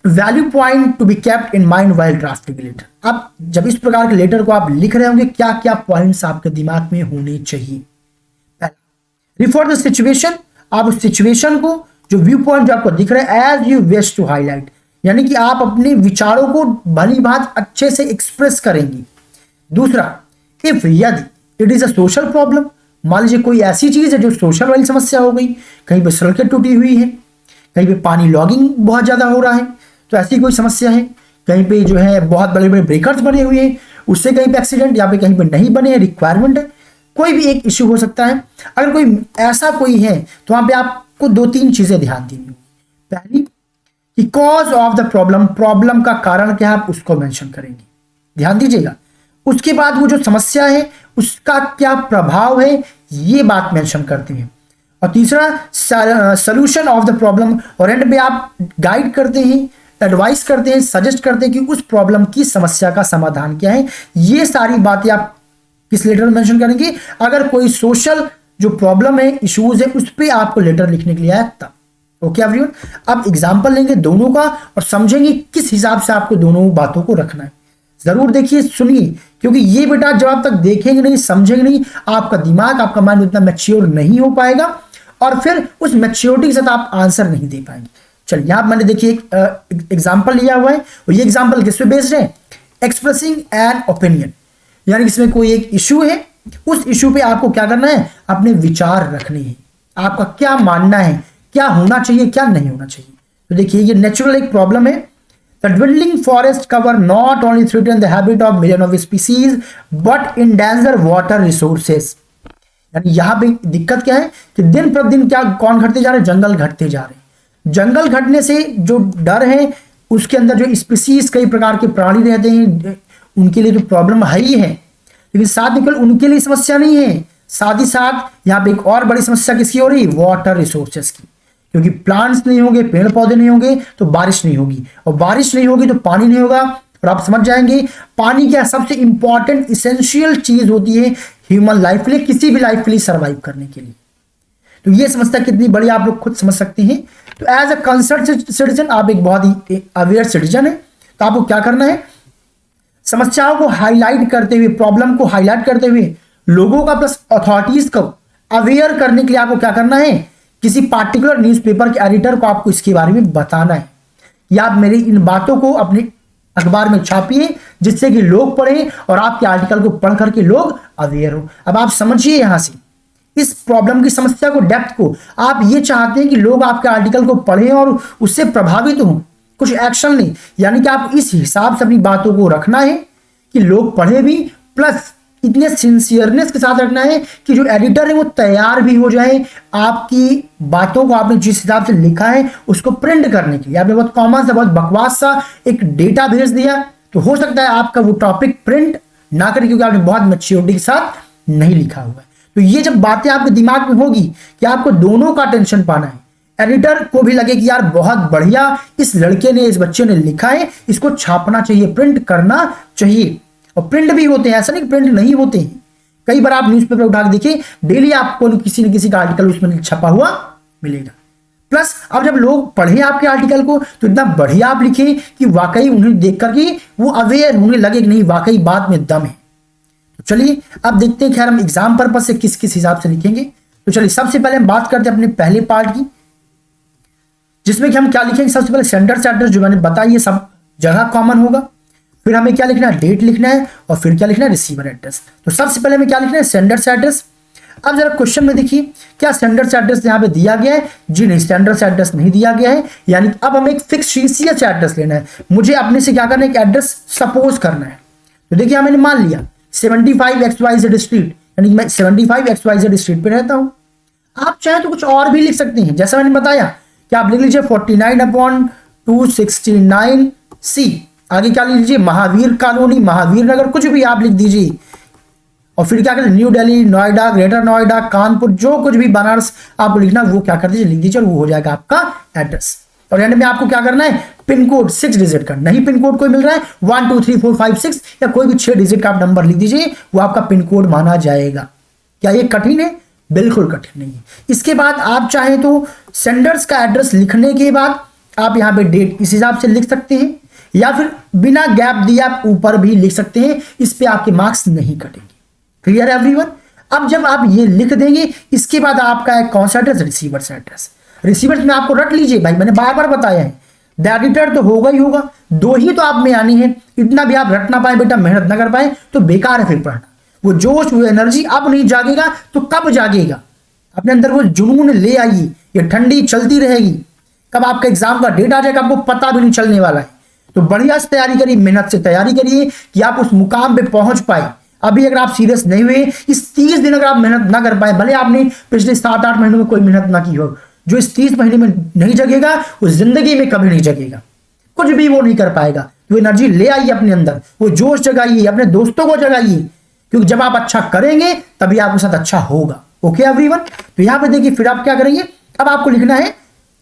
A: value point to be kept in mind while drafting letter. अब जब इस प्रकार के लेटर को आप लिख रहे होंगे क्या क्या पॉइंट्स आपके दिमाग में होने चाहिए? रिफर द सिचुएशन, आप उस सिचुएशन को, जो व्यू पॉइंट जो आपको दिख रहा है, as you wish to highlight, यानी कि आप अपने विचारों को भली बात अच्छे से एक्सप्रेस करेंगे। दूसरा, इफ यदि it is a social problem, मान लीजिए कोई ऐसी चीज है जो सोशल वाली समस्या हो गई, कहीं पे सड़कें टूटी हुई है, कहीं पे पानी लॉगिंग बहुत ज्यादा हो रहा है, तो ऐसी कोई समस्या है, कहीं पे जो है बहुत बड़े बड़े ब्रेकर्स बने हुए हैं, उससे कहीं पे एक्सीडेंट, या पे कहीं पे नहीं बने हैं, रिक्वायरमेंट है, कोई भी एक इश्यू हो सकता है। अगर कोई ऐसा कोई है तो वहां पे आपको दो तीन चीजें ध्यान देनी होगी। पहली कि cause of the problem, problem का कारण क्या है आप उसको मेंशन करेंगे, ध्यान दीजिएगा। उसके बाद वो जो समस्या है उसका क्या प्रभाव है ये बात मेंशन करते हैं। और तीसरा सॉल्यूशन ऑफ द प्रॉब्लम, और एंड पे आप गाइड करते हैं, एडवाइस करते हैं, सजेस्ट करते हैं कि उस प्रॉब्लम की समस्या का समाधान क्या है। ये सारी बातें आप किस लेटर में मेंशन करेंगे? अगर कोई सोशल जो प्रॉब्लम है, इश्यूज है, उस पर आपको लेटर लिखने के लिए आया तब। ओके एवरीवन, अब एग्जांपल लेंगे दोनों का और समझेंगे किस हिसाब से आपको दोनों बातों को रखना है। जरूर देखिए, सुनिए, क्योंकि ये बेटा जब आप तक देखेंगे नहीं, समझेंगे नहीं, आपका दिमाग, आपका माइंड उतना मैच्योर नहीं हो पाएगा और फिर उस मैच्योरिटी के साथ आप आंसर नहीं दे पाएंगे। चलिए यहां मैंने देखिए एक एग्जाम्पल लिया हुआ है और ये एग्जाम्पल किस पे बेस्ड है? एक्सप्रेसिंग एन ओपिनियन, यानी इसमें कोई एक इशू है, उस इशू पे आपको क्या करना है? अपने विचार रखने हैं, आपका क्या मानना है, क्या होना चाहिए, क्या नहीं होना चाहिए। तो देखिए ये नेचुरल एक प्रॉब्लम है। The dwindling forest cover not only threaten the habitat of millions of species but endanger water resources। यानी यहां पे दिक्कत क्या है कि दिन प्रतिदिन क्या कौन घटते जा रहे हैं? जंगल घटते जा रहे हैं। जंगल घटने से जो डर है, उसके अंदर जो स्पीसीज कई प्रकार के प्राणी रहते हैं उनके लिए तो प्रॉब्लम है ही है, लेकिन साथ में केवल उनके लिए समस्या नहीं है, साथ ही साथ यहाँ पे एक और बड़ी समस्या किसकी हो रही है? वाटर रिसोर्सेस की। क्योंकि प्लांट्स नहीं होंगे, पेड़ पौधे नहीं होंगे तो बारिश नहीं होगी, और बारिश नहीं होगी तो पानी नहीं होगा। और आप समझ जाएंगे पानी क्या सबसे इंपॉर्टेंट इसेंशियल चीज होती है ह्यूमन लाइफ के लिए, किसी भी लाइफ के लिए सर्वाइव करने के लिए। तो ये समस्या कितनी बड़ी आप लोग खुद समझ सकते हैं। तो एज अ कंसर्न सिटीजन, आप एक बहुत ही अवेयर सिटीजन है, तो आपको क्या करना है? समस्याओं को हाईलाइट करते हुए, प्रॉब्लम को हाईलाइट करते हुए लोगों का प्लस अथॉरिटीज को अवेयर करने के लिए आपको क्या करना है? किसी पार्टिकुलर न्यूज़पेपर के एडिटर को आपको इसके बारे में बताना है कि आप मेरी इन बातों को अपने अखबार में छापिए, जिससे कि लोग पढ़ें और आपके आर्टिकल को पढ़ करके लोग अवेयर हो। अब आप समझिए यहां से इस प्रॉब्लम की समस्या को, डेप्थ को। आप ये चाहते हैं कि लोग आपके आर्टिकल को पढ़ें और उससे प्रभावित हों, कुछ एक्शन नहीं। यानी कि आप इस हिसाब से अपनी बातों को रखना है कि लोग पढ़े भी, प्लस इतने सिंसियरनेस के साथ रखना है कि जो एडिटर है वो तैयार भी हो जाए आपकी बातों को आपने जिस हिसाब से लिखा है उसको प्रिंट करने के लिए। आपने बहुत कॉमन सा, बहुत बकवास सा एक डेटा भेज दिया, तो हो सकता है आपका वो टॉपिक प्रिंट ना करे, क्योंकि आपने बहुत मैच्योरिटी के साथ नहीं लिखा हुआ है। तो ये जब बातें आपके दिमाग में होगी कि आपको दोनों का टेंशन पाना है, एडिटर को भी लगे कि यार बहुत बढ़िया इस लड़के ने, इस बच्चे ने लिखा है, इसको छापना चाहिए, प्रिंट करना चाहिए। और प्रिंट भी होते हैं, ऐसा नहीं प्रिंट नहीं होते हैं। कई बार आप न्यूज़पेपर उठा के देखिए, डेली आपको किसी न किसी का आर्टिकल उसमें छपा हुआ मिलेगा। प्लस अब जब लोग पढ़े आपके आर्टिकल को तो इतना बढ़िया आप लिखे कि वाकई उन्हें देख करके वो अवेयर होने लगे कि नहीं वाकई बात में दम है। तो चलिए अब देखते हैं खैर हम एग्जाम पर्पज से किस किस हिसाब से लिखेंगे। तो चलिए सबसे पहले हम बात करते हैं अपने पहले पार्ट की, जिसमें कि हम क्या लिखेंगे। सबसे पहले सेंडर्स एड्रेस जो मैंने बताया ये सब जगह कॉमन होगा। फिर हमें क्या लिखना है, डेट लिखना है, और फिर क्या लिखना है, रिसीवर एड्रेस। तो सबसे पहले हमें क्या लिखना है, सेंडर्स एड्रेस। अब जरा क्वेश्चन में देखिए क्या सेंडर्स एड्रेस यहां पे दिया गया है? जी नहीं, सेंडर्स एड्रेस नहीं दिया गया है। यानी अब हमें एक फिक्स टीसीएस एड्रेस लेना है। मुझे अपने से क्या करना है, एक एड्रेस सपोज करना है। तो देखिए मैंने मान लिया 75XYZ स्ट्रीट, यानी मैं 75XYZ स्ट्रीट पे रहता हूं। आप चाहे तो कुछ और भी लिख सकते हैं, जैसा मैंने बताया कि आप लिख लीजिए 49/269C। आगे क्या लिख लीजिए, महावीर कॉलोनी, महावीर नगर, कुछ भी आप लिख दीजिए। और फिर क्या करें, न्यू दिल्ली, नोएडा, ग्रेटर नोएडा, कानपुर, जो कुछ भी बनारस आपको लिखना वो क्या कर दीजिए, लिख दीजिए, और वो हो जाएगा आपका एड्रेस। और एंड में आपको क्या करना है, पिन कोड 6 डिजिट का, नहीं पिन कोड कोई मिल रहा है 1 2 3 4 5 6 या कोई भी 6 डिजिट का आप नंबर लिख दीजिए, वो आपका पिन कोड माना जाएगा। क्या ये कठिन है? बिल्कुल कठिन नहीं है। इसके बाद आप चाहें तो सेंडर्स का एड्रेस लिखने के बाद आप यहाँ पे डेट इस हिसाब से लिख सकते हैं, या फिर बिना गैप दिए आप ऊपर भी लिख सकते हैं। इस पे आपके मार्क्स नहीं कटेंगे। क्लियर है एवरीवन? अब जब आप ये लिख देंगे, इसके बाद आपका है कौन सा एड्रेस, रिसीवर्स एड्रेस। रिसीवर्स में आपको रट लीजिए भाई, मैंने बार बार बताया है, द एडिटर तो होगा ही होगा, 2 ही तो आप में आनी है। इतना भी आप रट ना पाए बेटा, मेहनत ना कर पाए तो बेकार है फिर पढ़ना। वो जोश, वो एनर्जी अब नहीं जागेगा तो कब जागेगा? अपने अंदर वो जुनून ले आइए, ये ठंडी चलती रहेगी। कब आपका एग्जाम का डेट आ जाएगा आपको पता भी नहीं चलने वाला है। तो बढ़िया से तैयारी करिए, मेहनत से तैयारी करिए कि आप उस मुकाम पे पहुंच पाए। अभी अगर आप सीरियस नहीं हुए, इस 30 दिन अगर आप मेहनत ना कर पाए, भले आपने पिछले 7-8 महीनों में कोई मेहनत ना की हो, जो इस 30 महीने में नहीं जगेगा वो जिंदगी में कभी नहीं जगेगा, कुछ भी वो नहीं कर पाएगा। वो एनर्जी ले आइए अपने अंदर, वो जोश जगाइए, अपने दोस्तों को जगाइए, क्योंकि जब आप अच्छा करेंगे तभी आपके साथ अच्छा होगा। Okay everyone? तो यहां पे देखिए फिर आप क्या करेंगे, अब आपको लिखना है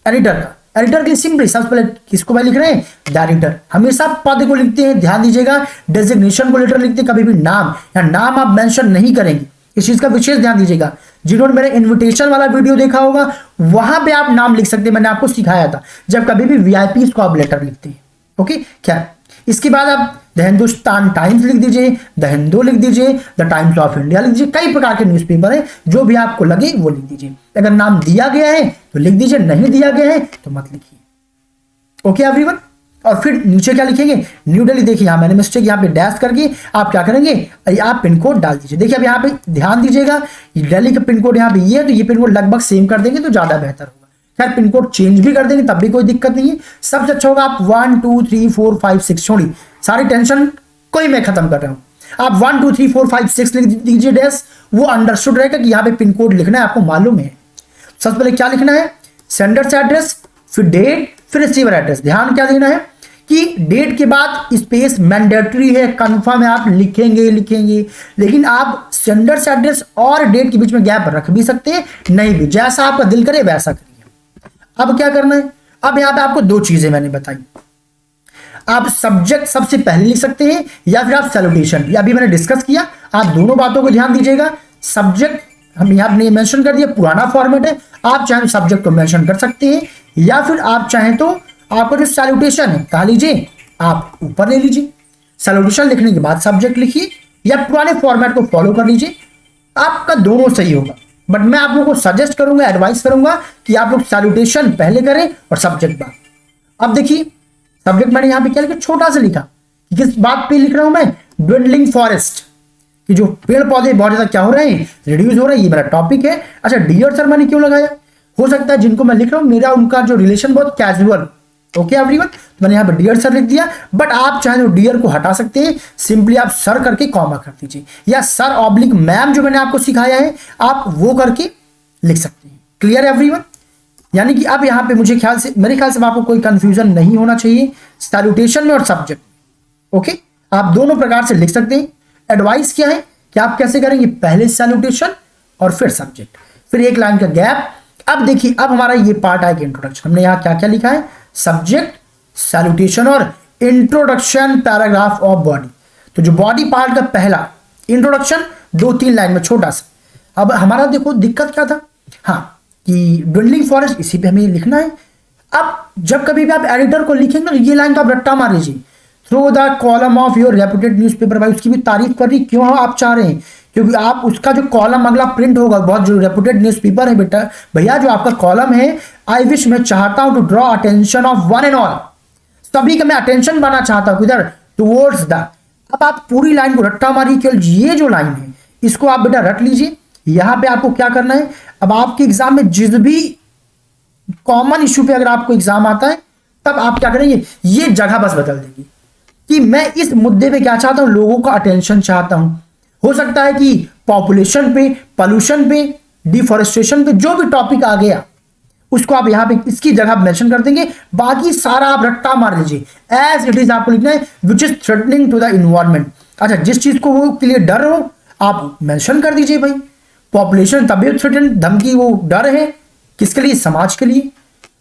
A: एडिटर का। एडिटर के लिए सिंपली सबसे पहले किसको भाई लिख रहे हैं, द एडिटर। हमेशा पद को लिखते हैं, ध्यान दीजिएगा, डेजिग्नेशन को लेटर लिखते हैं, कभी भी नाम या नाम आप मेंशन नहीं करेंगे। इस चीज का विशेष ध्यान दीजिएगा। जिन्होंने मेरे इन्विटेशन वाला वीडियो देखा होगा वहां पे आप नाम लिख सकते हैं, मैंने आपको सिखाया था, जब कभी भी वीआईपी को आप लेटर लिखते हैं। ओके क्या, इसके बाद आप द हिंदुस्तान टाइम्स लिख दीजिए, द हिंदू लिख दीजिए, द टाइम्स ऑफ इंडिया लिख दीजिए। कई प्रकार के न्यूज़पेपर है, जो भी आपको लगे वो लिख दीजिए। अगर नाम दिया गया है तो लिख दीजिए, नहीं दिया गया है तो मत लिखिए। Okay everyone? और फिर नीचे क्या लिखेंगे, न्यू दिल्ली। देखिए यहाँ मैंने मिस्टेक यहाँ पे डैश करके आप क्या करेंगे, आप पिन कोड डाल दीजिए। देखिए अब यहाँ पे ध्यान दीजिएगा, दिल्ली का पिन कोड यहाँ पे ये है, तो ये पिन कोड लगभग सेम कर देंगे तो ज्यादा बेहतर होगा। खैर पिन कोड चेंज भी कर देंगे तब भी कोई दिक्कत नहीं है। सबसे अच्छा होगा आप 1 2 3 4 5 6 छोड़िए, सारी टेंशन कोई मैं खत्म कर रहा हूं। आप 1 2 3 4 5 6 लिख दीजिए डैश, वो अंडरस्टूड रहेगा कि यहाँ पे पिन कोड लिखना है, आपको मालूम है। सबसे पहले क्या लिखना है, सेंडर्स एड्रेस, फिर डेट, फिर रिसीवर एड्रेस। ध्यान क्या देना है कि डेट के बाद स्पेस मैंडेटरी है, कंफर्म है, आप लिखेंगे लिखेंगे, लेकिन आप सेंडर्स एड्रेस और डेट के बीच में गैप रख भी सकते हैं, नहीं भी, जैसा आपका दिल करे वैसा करिए। अब क्या करना है, अब यहां पे आपको 2 चीजें मैंने बताई। आप सब्जेक्ट सबसे पहले लिख सकते हैं या फिर आप सैल्यूटेशन, या अभी मैंने डिस्कस किया, आप दोनों बातों को ध्यान दीजिएगा। सब्जेक्ट हम यहां ने मेंशन कर दिया, पुराना फॉर्मेट है, आप चाहे सब्जेक्ट को मेंशन कर सकते हैं, या फिर आप चाहें तो आपका जो सैल्यूटेशन है कहा लीजिए आप ऊपर ले लीजिए। सैल्यूटेशन लिखने के बाद सब्जेक्ट लिखिए, या पुराने फॉर्मेट को फॉलो कर लीजिए, आपका दोनों सही होगा। बट मैं आप लोगों को सजेस्ट करूंगा, एडवाइस करूंगा कि आप लोग सैल्यूटेशन पहले करें और सब्जेक्ट बाद। अब देखिए सब्जेक्ट मैंने यहां पे क्या लिखा, छोटा सा लिखा, किस बात पे लिख रहा हूं मैं, ड्विंडलिंग फॉरेस्ट, कि जो पेड़ पौधे बहुत ज्यादा क्या हो रहे हैं, रिड्यूस हो रहे हैं, ये मेरा टॉपिक है। अच्छा डियर सर मैंने क्यों लगाया, हो सकता है जिनको मैं लिख रहा हूं मेरा उनका जो रिलेशन बहुत कैजुअल, ओके एवरीवन, तो मैंने यहाँ पे डियर सर लिख दिया, बट आप चाहे तो डियर को हटा सकते हैं, सिंपली आप सर करके कॉमा कर दीजिए, या सर ऑब्लिक मैम जो मैंने आपको सिखाया है आप वो करके लिख सकते हैं। Clear everyone? यानी कि अब यहाँ पे मुझे ख्याल से, मेरे ख्याल से आपको कोई कंफ्यूजन नहीं होना चाहिए सैल्यूटेशन में और सब्जेक्ट। ओके, आप दोनों प्रकार से लिख सकते हैं। एडवाइस क्या है कि आप कैसे करेंगे, पहले सैल्यूटेशन और फिर सब्जेक्ट, फिर एक लाइन का गैप। अब देखिए, अब हमारा ये पार्ट आएगा इंट्रोडक्शन। हमने यहाँ क्या क्या लिखा है, सब्जेक्ट, सैल्यूटेशन और इंट्रोडक्शन पैराग्राफ ऑफ बॉडी। तो जो बॉडी पार्ट का पहला इंट्रोडक्शन 2-3 लाइन में छोटा सा। अब हमारा देखो दिक्कत क्या था, हाँ, कि ड्विंडलिंग फॉरेस्ट, इसी पे हमें लिखना है। अब जब कभी भी आप एडिटर को लिखेंगे तो ये लाइन तो आप रट्टा मार लीजिए, through the column of your reputed newspaper. भाई उसकी भी तारीफ करनी क्यों आप चाह रहे हैं, क्योंकि आप उसका जो कॉलम अगला प्रिंट होगा, बहुत जो रेप्यूटेड न्यूज़पेपर है बेटा भैया, जो आपका कॉलम है, आई विश, मैं चाहता हूं to draw attention of one and all, सभी का मैं अटेंशन बनाना चाहता हूं किधर, टुवर्ड्स द। अब आप पूरी लाइन को रट्टा मारिए, केवल ये जो लाइन है इसको आप बेटा रट लीजिए। यहां पे आपको क्या करना है, अब आपके एग्जाम में जिस भी कॉमन इश्यू पे अगर आपको एग्जाम आता है, तब आप क्या करेंगे, ये जगह बस बदल देंगे कि मैं इस मुद्दे पे क्या चाहता हूं, लोगों का अटेंशन चाहता हूं। हो सकता है कि पॉपुलेशन पे, पोल्यूशन पे, डिफॉरेस्टेशन पे, जो भी टॉपिक आ गया उसको आप यहां पे इसकी जगह मेंशन कर देंगे। बाकी सारा आप रट्टा मार लीजिए, एज इट इज आपको लिखना है, which is threatening to the environment. अच्छा, जिस चीज को वो के लिए डर हो आप मेंशन कर दीजिए। भाई पॉपुलेशन तभी थ्रेटन, धमकी, वो डर है किसके लिए, समाज के लिए।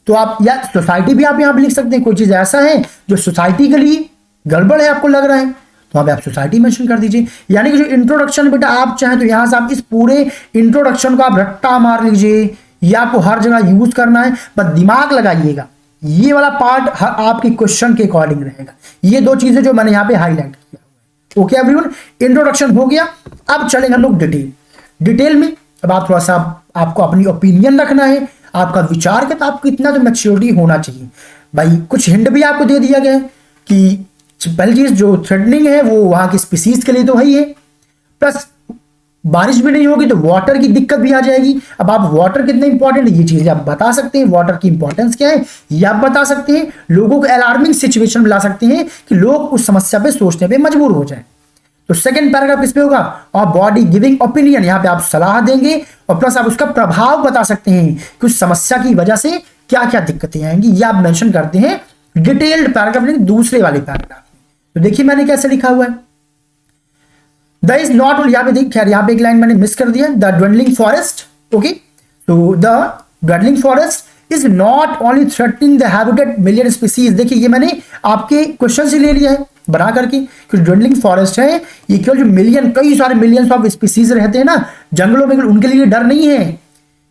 A: तो आप, या सोसाइटी भी आप यहां पे लिख सकते हैं, कोई चीज ऐसा है जो सोसाइटी के लिए गड़बड़ है आपको लग रहा है, तो वहां पे आप सोसाइटी मेंशन कर दीजिए। यानी कि जो इंट्रोडक्शन बेटा आप चाहें तो यहां से आप इस पूरे इंट्रोडक्शन को आप रट्टा मार लीजिए, ये आपको हर जगह यूज करना है, बस दिमाग लगाइएगा। ये वाला पार्ट आपके क्वेश्चन के अकॉर्डिंग रहेगा। ये दो चीजें जो मैंने यहाँ पे हाईलाइट किया। ओके एवरीवन, इंट्रोडक्शन हो गया। अब चलेंगे हम लोग डिटेल में। अब आप थोड़ा सा, आपको अपनी ओपिनियन रखना है, आपका विचार का, तो आपको इतना तो मैच्योरिटी होना चाहिए। भाई कुछ हिंट भी आपको दे दिया गया है कि पहली चीज जो थ्रेटनिंग है वो वहां की स्पीसीज के लिए तो है ही है, प्लस बारिश भी नहीं होगी तो वाटर की दिक्कत भी आ जाएगी। अब आप वाटर कितना इंपॉर्टेंट है ये चीजें आप बता सकते हैं, वाटर की इंपॉर्टेंस क्या है ये आप बता सकते हैं, लोगों को अलार्मिंग सिचुएशन में ला सकते हैं कि लोग उस समस्या पे सोचने पे मजबूर हो जाए। तो सेकंड पैराग्राफ किस पे होगा, और बॉडी गिविंग ओपिनियन, यहां पे आप सलाह देंगे और प्लस आप उसका प्रभाव बता सकते हैं कि उस समस्या की वजह से क्या क्या दिक्कतें आएंगी, ये आप मेंशन करते हैं डिटेल्ड पैराग्राफ में, दूसरे वाले पैराग्राफ में। तो देखिए मैंने कैसे लिखा हुआ है, द इज नॉट ओनली, यहाँ पे देखिए, खैर यहाँ पे एक लाइन मैंने मिस कर दिया, द ड्वेंडलिंग फॉरेस्ट। ओके, तो the dwindling forest is not only threatening the habitat million species. देखिए ये मैंने आपके क्वेश्चन से ले लिया है बना करके, क्योंकि ड्वेंडलिंग फॉरेस्ट है ये केवल जो मिलियन, कई सारे मिलियंस ऑफ स्पीसीज रहते हैं ना जंगलों में, उनके लिए डर नहीं है,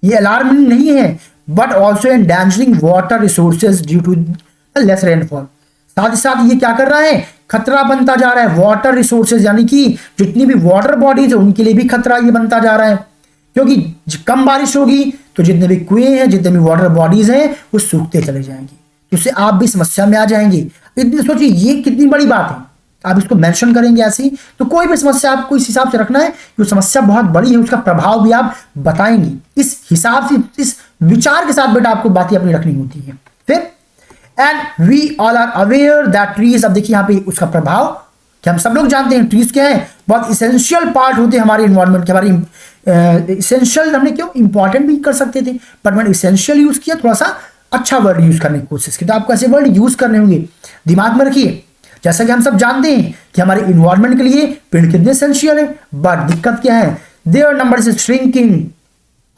A: ये अलार्मिंग नहीं है, but also endangering water resources due to less rainfall. साथ ही साथ ये क्या कर रहा है, खतरा बनता जा रहा है वाटर रिसोर्सेज, यानी कि जितनी भी वाटर बॉडीज है उनके लिए भी खतरा ये बनता जा रहा है, क्योंकि कम बारिश होगी तो जितने भी कुएं हैं, जितने भी वाटर बॉडीज हैं वो सूखते चले जाएंगे, उससे आप भी समस्या में आ जाएंगे। इतनी सोचिए ये कितनी बड़ी बात है, आप इसको मेंशन करेंगे ऐसी, तो कोई भी समस्या आपको इस हिसाब से रखना है कि समस्या बहुत बड़ी है, उसका प्रभाव भी आप बताएंगे, इस हिसाब से, इस विचार के साथ बेटा आपको बातें अपनी रखनी होती है। फिर and we all are aware that trees, अब देखिए यहाँ पे उसका प्रभाव कि हम सब लोग जानते हैं ट्रीज क्या है, बहुत इसेंशियल पार्ट होते हैं हमारे इन्वायरमेंट के, हमारे इसेंशियल, हमने क्यों इंपॉर्टेंट भी कर सकते थे, पर मैंने इसेंशियल यूज किया, थोड़ा सा अच्छा वर्ड यूज करने की कोशिश की, तो आपको ऐसे वर्ड यूज करने होंगे, दिमाग में रखिए। जैसा कि हम सब जानते हैं कि हमारे इन्वायरमेंट के लिए पेड़ कितने एसेंशियल है, बट दिक्कत क्या है, देयर नंबर इज श्रिंकिंग,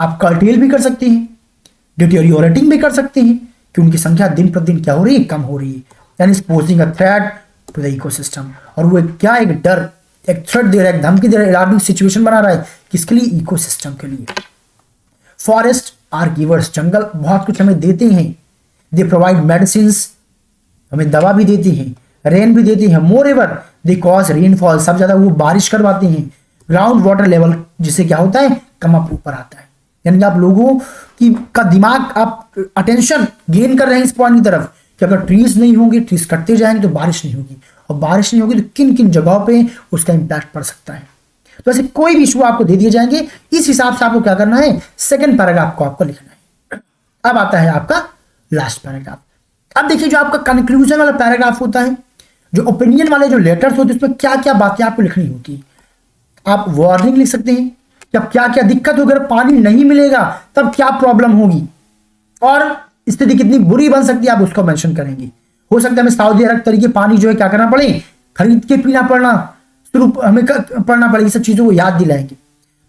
A: आप कर्टेल भी कर सकते हैं, डिटेरियोरेटिंग भी कर सकते हैं, कि उनकी संख्या दिन प्रतिदिन क्या हो रही है, कम हो रही है, यानी posing a threat to the ecosystem. और वो क्या, एक डर, एक थ्रेट दे रहा है, एक धमकी दे रहा है, अलार्मिंग सिचुएशन बना रहा है, किसके लिए, इकोसिस्टम के लिए। फॉरेस्ट आर गिवर्स, जंगल बहुत कुछ हमें देते हैं, दे प्रोवाइड मेडिसिन, हमें दवा भी देती हैं, रेन भी देती है, मोर एवर दे कॉज रेनफॉल, सब ज्यादा वो बारिश करवाते हैं, ग्राउंड वाटर लेवल जिससे क्या होता है, कम अप ऊपर आता है, यानी आप लोगों की का दिमाग, आप अटेंशन गेन कर रहे हैं इस पॉइंट की तरफ कि अगर ट्रीज नहीं होंगे, ट्रीज कटते जाएंगे तो बारिश नहीं होगी, और बारिश नहीं होगी तो किन किन जगहों पे उसका इंपैक्ट पड़ सकता है। तो ऐसे कोई भी इशू आपको दे दिए जाएंगे, इस हिसाब से आपको क्या करना है, सेकंड पैराग्राफ को आपको लिखना है। अब आता है आपका लास्ट पैराग्राफ, अब देखिए जो आपका कंक्लूजन वाला पैराग्राफ होता है, जो ओपिनियन वाले जो लेटर्स होते हैं, उसमें क्या क्या बातें आपको लिखनी होती है। आप वार्निंग लिख सकते हैं, जब क्या क्या दिक्कत होगी, अगर पानी नहीं मिलेगा तब क्या प्रॉब्लम होगी और स्थिति कितनी बुरी बन सकती है, आप उसको मेंशन करेंगे। हो सकता है हमें सऊदी अरब तरीके पानी जो है क्या करना पड़े, खरीद के पीना पड़ना शुरू हमें पड़ना पड़ेगी, सब चीजों को याद दिलाएंगे।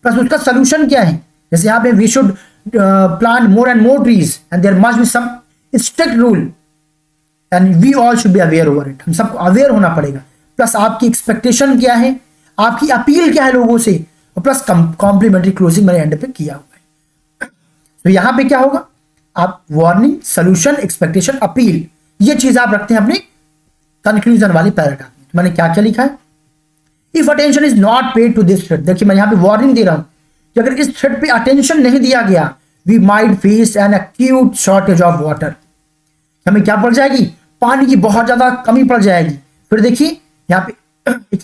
A: प्लस उसका सोल्यूशन क्या है, जैसे यहाँ पे we should plant more and more trees and there must be some strict rule and we all should be aware over it, हम सबको अवेयर होना पड़ेगा। प्लस आपकी एक्सपेक्टेशन क्या है, आपकी अपील क्या है लोगों से, और प्लस कॉम्प्लीमेंट्री क्लोजिंग मैंने एंड पे किया हुआ है। तो यहां पे क्या होगा, आप वार्निंग, सोल्यूशन, एक्सपेक्टेशन, अपील, ये चीज आप रखते हैं अपने कंक्लूजन वाली पैराग्राफ में। मैंने क्या क्या लिखा है, if attention is not paid to this thread, देखिए मैं यहां पे वार्निंग दे रहा हूं कि अगर इस थ्रेड पे अटेंशन नहीं दिया गया, we might face an acute shortage of water, हमें क्या पड़ जाएगी, पानी की बहुत ज्यादा कमी पड़ जाएगी। फिर देखिए यहाँ पे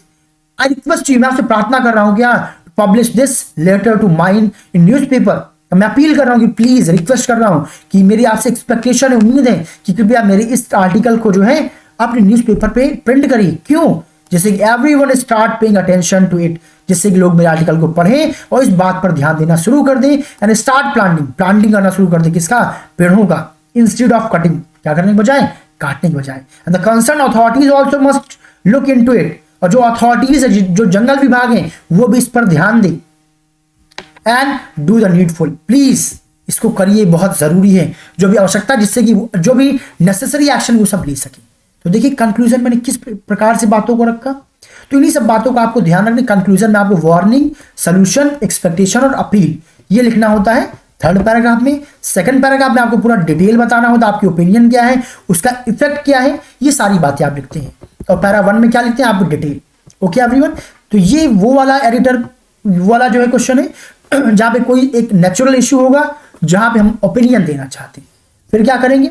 A: आई रिक्वेस्ट यू, मैं आपसे प्रार्थना कर रहा हूं क्या, publish this letter to mine in newspaper, मैं अपील कर रहा हूं कि प्लीज, रिक्वेस्ट कर रहा हूं कि मेरी आपसे एक्सपेक्टेशन है, उम्मीद है कि कृपया मेरे इस आर्टिकल को जो है अपने न्यूज़पेपर पे प्रिंट करिए। क्यों, जैसे कि everyone start paying attention to it, जिससे कि लोग मेरे आर्टिकल को पढ़ें और इस बात पर ध्यान देना शुरू कर दें, एंड स्टार्ट प्लांटिंग करना शुरू कर दें, किसका, पेड़ों का, इंस्टेड ऑफ कटिंग, क्या करने के बजाय, काटने के बजाय। And the concern authorities also must look into it, और जो अथॉरिटीज है, जो जंगल विभाग है, वो भी इस पर ध्यान दें। And do the needful, please इसको करिए, बहुत जरूरी है, जो भी आवश्यकता, जिससे कि जो भी नेसेसरी एक्शन वो सब ले सके। तो देखिए कंक्लूजन मैंने किस प्रकार से बातों को रखा, तो इन्हीं सब बातों का आपको ध्यान रखना। कंक्लूजन में आपको वार्निंग, सोल्यूशन, एक्सपेक्टेशन और अपील, ये लिखना होता है थर्ड पैराग्राफ में। सेकंड पैराग्राफ में आपको पूरा डिटेल बताना होता है, आपकी ओपिनियन क्या है, उसका इफेक्ट क्या है, ये सारी बातें आप लिखते हैं। और पैरा 1 में क्या लिखते हैं आप, डिटेल। ओके एवरीवन, तो ये वो वाला एडिटर वाला जो है क्वेश्चन है जहां पे कोई एक नेचुरल इश्यू होगा, जहां पे हम ओपिनियन देना चाहते हैं। फिर क्या करेंगे,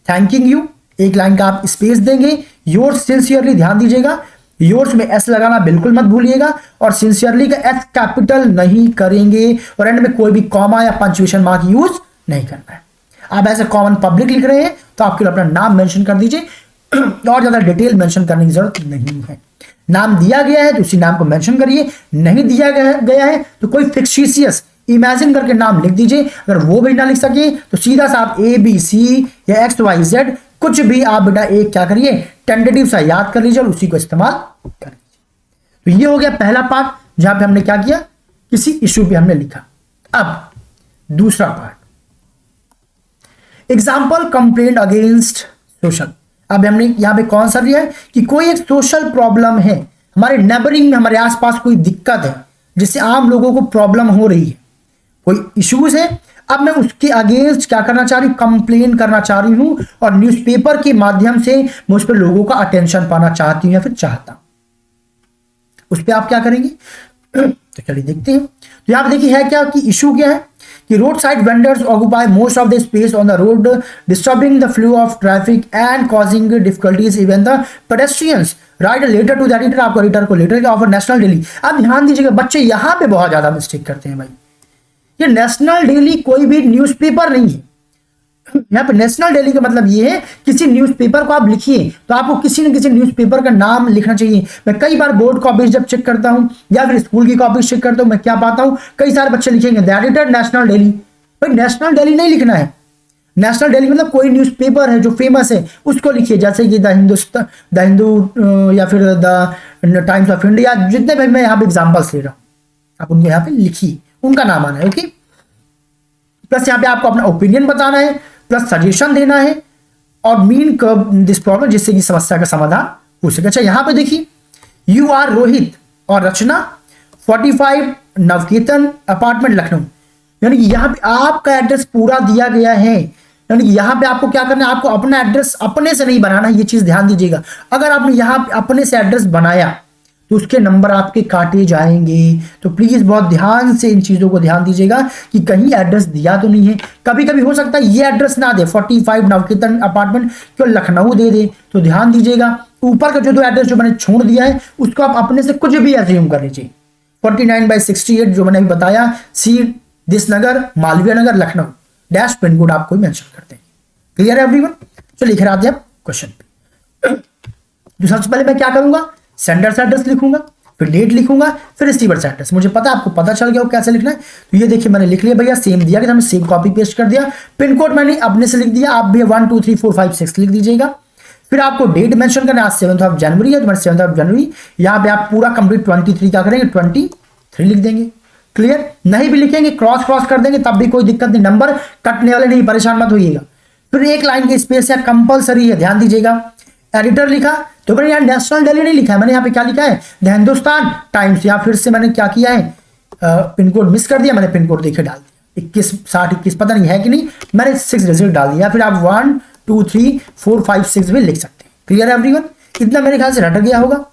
A: थैंकिंग यू, एक लाइन का आप स्पेस देंगे, योर्स सिंसियरली, ध्यान दीजिएगा योर्स में एस लगाना बिल्कुल मत भूलिएगा, और सिंसियरली का एस कैपिटल नहीं करेंगे, और एंड में कोई भी कॉमा या पंक्चुएशन मार्क यूज नहीं करना है। आप ऐसे कॉमन पब्लिक लिख रहे हैं तो आपके लिए अपना नाम मेंशन कर दीजिए, और ज्यादा डिटेल मेंशन करने की जरूरत नहीं है। नाम दिया गया है तो उसी नाम को मेंशन करिए, नहीं दिया गया है तो कोई फिक्शियस इमेजिन करके नाम लिख दीजिए। अगर वो भी ना लिख सके तो सीधा सा आप ABC या XYZ कुछ भी आप बेटा एक क्या करिए, टेंटेटिव सा याद कर लीजिए और उसी को इस्तेमाल कर लीजिए। तो ये हो गया पहला पार्ट, जहां पे हमने क्या किया, किसी इश्यू पे हमने लिखा। अब दूसरा part, example complaint against social. अब हमने यहां पे कौन सा दिया है कि कोई एक सोशल प्रॉब्लम है, हमारे नेबरिंग में, हमारे आसपास कोई दिक्कत है जिससे आम लोगों को प्रॉब्लम हो रही है, कोई इश्यूज है। अब मैं उसके अगेंस्ट क्या करना चाह रही हूं, कंप्लेन करना चाह रही हूं, और न्यूज़पेपर के माध्यम से मैं उस पर लोगों का अटेंशन पाना चाहती हूं या फिर चाहता हूं। उस पर आप क्या करेंगे, तो चलिए देखते हैं। तो यहां पर देखिए है क्या कि इशू क्या है कि road side vendors occupy most of the space on the road, disturbing the flow of traffic and causing difficulties even the pedestrians. Write letter to the editor, आपको एडिटर को लेटर ऑफ नेशनल डेली। अब ध्यान दीजिएगा बच्चे, यहां पे बहुत ज्यादा मिस्टेक करते हैं भाई। ये नेशनल डेली कोई भी न्यूज़पेपर नहीं है। यहाँ पे नेशनल डेली का मतलब ये है किसी न्यूज़पेपर को आप लिखिए तो आपको किसी न किसी न्यूज़पेपर का नाम लिखना चाहिए। मैं कई बार बोर्ड कॉपीज जब चेक करता हूं या फिर स्कूल की कॉपीज चेक करता हूं, मैं क्या पाता हूं, कई सारे बच्चे लिखेंगे द एडिटर नेशनल डेली। भाई नेशनल डेली नहीं लिखना है, नेशनल डेली मतलब कोई न्यूज़पेपर है जो फेमस है उसको लिखिए, जैसे कि द हिंदू या फिर द टाइम्स ऑफ इंडिया, जितने भी मैं यहाँ पे एग्जाम्पल्स ले रहा हूँ आप उनको यहाँ पे लिखिए, उनका नाम आना है। ओके, प्लस यहाँ पे आपको अपना ओपिनियन बताना है, प्लस सजेशन देना है, और मीन दिस प्रॉब्लम, जिससे कि समस्या का समाधान हो सके। अच्छा यहाँ पे देखिए यू आर रोहित और रचना 45 नवकेतन अपार्टमेंट लखनऊ, यानी कि यहाँ पे आपका एड्रेस पूरा दिया गया है। यानी कि यहाँ पे आपको क्या करना है, आपको अपना एड्रेस अपने से नहीं बनाना, ये चीज ध्यान दीजिएगा। अगर आपने यहाँ पे अपने से एड्रेस बनाया तो उसके नंबर आपके काटे जाएंगे। तो प्लीज बहुत ध्यान से इन चीजों को ध्यान दीजिएगा कि कहीं एड्रेस दिया तो नहीं है। कभी कभी हो सकता है ये एड्रेस ना दे, 45 नवकेतन अपार्टमेंट क्यों लखनऊ दे दे, तो ध्यान दीजिएगा ऊपर का जो एड्रेस जो मैंने छोड़ दिया है उसको आप अपने से कुछ भी एज्यूम कर लीजिए। 49/68 जो मैंने बताया, see this Nagar, Malviya Nagar, Lucknow, dash pin code आपको मेंशन करते हैं। क्लियर है एवरीवन? चलिए लिख आते हैं क्वेश्चन पे। तो सबसे पहले मैं क्या करूंगा, सेंडर एड्रेस लिखूंगा, फिर डेट लिखूंगा, फिर रिसीवर एड्रेस। मुझे पता है आपको पता चल गया वो कैसे लिखना है। तो ये देखिए मैंने लिख लिया भैया, सेम दिया कि हमने सेम कॉपी पेस्ट कर दिया। पिन कोड मैंने अपने से लिख दिया, आप भी 1 2 3 4 5 6 लिख दीजिएगा। फिर आपको डेट मेंशन करना है, आज 7 जनवरी है, तुम्हारे 7 जनवरी। यहाँ पे आप पूरा कंप्लीट 23 क्या करेंगे, 23 लिख देंगे। क्लियर, नहीं भी लिखेंगे क्रॉस क्रॉस कर देंगे तब भी कोई दिक्कत नहीं, नंबर कटने वाले नहीं, परेशान मत होइएगा। फिर एक लाइन के स्पेस है कंपलसरी है, ध्यान दीजिएगा। एडिटर लिखा तो मैंने यहाँ नेशनल डेली नहीं लिखा है, मैंने यहाँ पे क्या लिखा है, द हिंदुस्तान टाइम्स। यहाँ फिर से मैंने क्या किया है, पिन कोड मिस कर दिया, मैंने पिन कोड देखे डाल दिया 21 60 21, पता नहीं है कि नहीं, मैंने 6 रिजल्ट डाल दिया। फिर आप 1 2 3 4 5 6 भी लिख सकते हैं। क्लियर है एवरीवन, इतना मेरे ख्याल से रट गया होगा।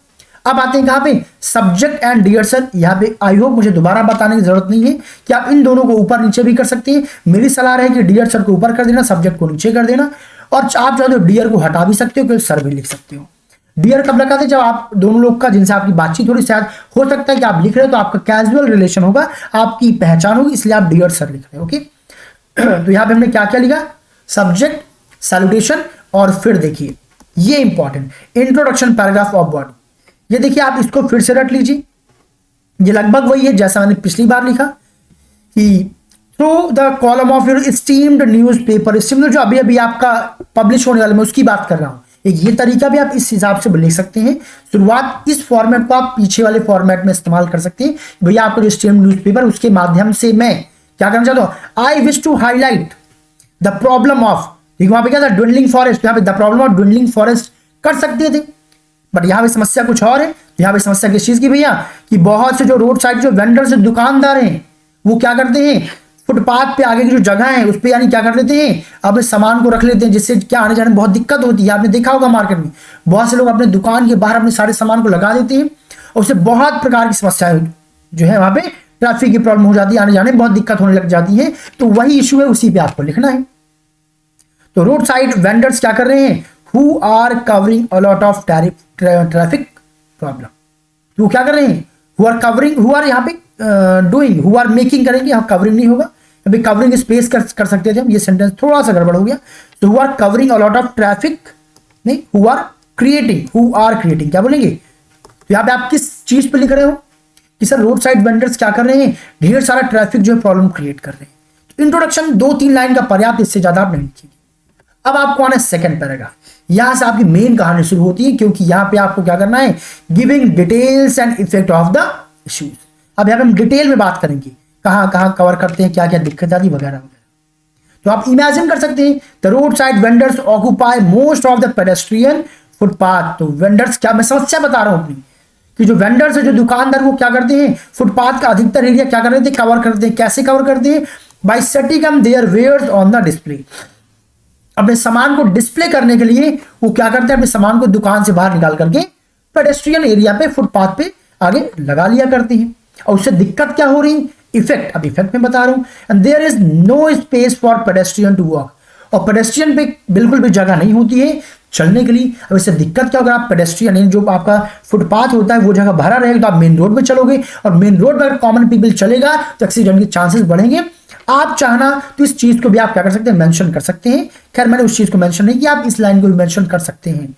A: अब आते हैं कहां पे, सब्जेक्ट एंड डियर सर। यहाँ पे आई होप मुझे दोबारा बताने की जरूरत नहीं है कि आप इन दोनों को ऊपर नीचे भी कर सकते हैं। मेरी सलाह है कि डियर सर को ऊपर कर देना, सब्जेक्ट को नीचे कर देना, और आप चाहे तो डियर को हटा भी सकते हो, सर भी लिख सकते हो। डियर कब लगा थे, जब आप दोनों लोग का जिनसे आपकी बातचीत थोड़ी शायद हो सकता है कि आप लिख रहे हो तो आपका कैजुअल रिलेशन होगा, आपकी पहचान होगी, इसलिए आप डियर सर लिख रहे हो। ओके तो यहाँ पे हमने क्या क्या लिखा, सब्जेक्ट, सैल्यूटेशन, और फिर देखिए ये important introduction paragraph of body. ये देखिए आप इसको फिर से रट लीजिए, ये लगभग वही है जैसा मैंने पिछली बार लिखा कि through the column of your steamed newspaper. Steamed जो अभी अभी आपका पब्लिश होने वाला, मैं उसकी बात कर रहा हूं। एक ये तरीका भी आप इस हिसाब से लिख सकते हैं। शुरुआत इस फॉर्मेट को आप पीछे वाले फॉर्मेट में इस्तेमाल कर सकते हैं। भैया आपको जो स्टीम्ड न्यूज़पेपर, उसके माध्यम से मैं क्या करना चाहता हूं, I wish to highlight the problem of, वहां पे क्या था, ड्विंडलिंग फॉरेस्ट, यहाँ पे the problem of dwindling forest कर सकते थे, बट यहाँ पे समस्या कुछ और है। यहाँ पे समस्या किस चीज की भैया, कि बहुत से जो रोड साइड जो वेंडर्स है, दुकानदार हैं, वो क्या करते हैं, फुटपाथ पे आगे की जो जगह है उस पे यानी क्या कर लेते हैं, अपने सामान को रख लेते हैं, जिससे क्या आने जाने में बहुत दिक्कत होती है। आपने देखा होगा मार्केट में बहुत से लोग अपने दुकान के बाहर अपने सारे सामान को लगा देते हैं, और उससे बहुत प्रकार की समस्याएं जो है वहां पे ट्रैफिक की प्रॉब्लम हो जाती है, आने जाने में बहुत दिक्कत होने लग जाती है। तो वही इशू है, उसी पे आपको लिखना है। तो रोड साइड वेंडर्स क्या कर रहे हैं, who are covering a lot of traffic problem. वो क्या कर रहे हैं, who are covering, who are यहाँ पे डूइंग, हु आर मेकिंग करेंगे, यहाँ कवरिंग नहीं होगा, अभी कवरिंग स्पेस कर सकते थे हम, ये सेंटेंस थोड़ा सा गड़बड़ हो गया। तो who are covering a lot of traffic, नहीं, who are creating, who are creating क्या बोलेंगे। तो यहाँ पे आप किस चीज पे लिख रहे हो कि सर रोड साइड वेंडर्स क्या कर रहे हैं, ढेर सारा ट्रैफिक जो है प्रॉब्लम क्रिएट कर रहे हैं। तो इंट्रोडक्शन 2-3 लाइन का पर्याप्त, इससे ज्यादा आप नहीं लिखिए। अब आपको आना है सेकंड पैराग्राफ, यहां से आपकी मेन कहानी शुरू होती है, क्योंकि यहां पे आपको क्या करना है, giving details and effect of the issues. अब यहां पे हम डिटेल में बात करेंगे, कहां कहां कवर करते हैं, क्या क्या दिक्कत आती वगैरह वगैरह। तो आप इमेजिन कर सकते हैं, the road side vendors occupy most of the pedestrian footpath. तो वेंडर्स क्या, मैं समस्या बता रहा हूं अपनी, कि जो वेंडर्स है, जो दुकानदार, वो क्या करते हैं, फुटपाथ का अधिकतर एरिया क्या कर रहे थे, कवर करते हैं। कैसे कवर करते हैं, by setting their wares on the display. अपने सामान को डिस्प्ले करने के लिए वो क्या करते हैं, अपने सामान को दुकान से बाहर निकाल करके पेडेस्ट्रियन एरिया पे, फुटपाथ पे आगे लगा लिया करते हैं। और उससे दिक्कत क्या हो रही, इफेक्ट, अब इफेक्ट में बता रहा हूं, and there is no space for pedestrian to walk. और पेडेस्ट्रियन पे बिल्कुल भी जगह नहीं होती है चलने के लिए। अब इससे दिक्कत क्या होगा, आप पेडेस्ट्रियन जो आपका फुटपाथ होता है वो जगह भरा रहेगा, तो आप मेन रोड पे चलोगे, और मेन रोड पर कॉमन पीपल चलेगा तो एक्सीडेंट के चांसेस बढ़ेंगे। आप चाहना तो इस चीज को भी आप क्या कर सकते हैं, मेंशन कर सकते हैं। खैर मैंने उस चीज को मेंशन नहीं किया, आप इस लाइन को भी मेंशन कर सकते हैं।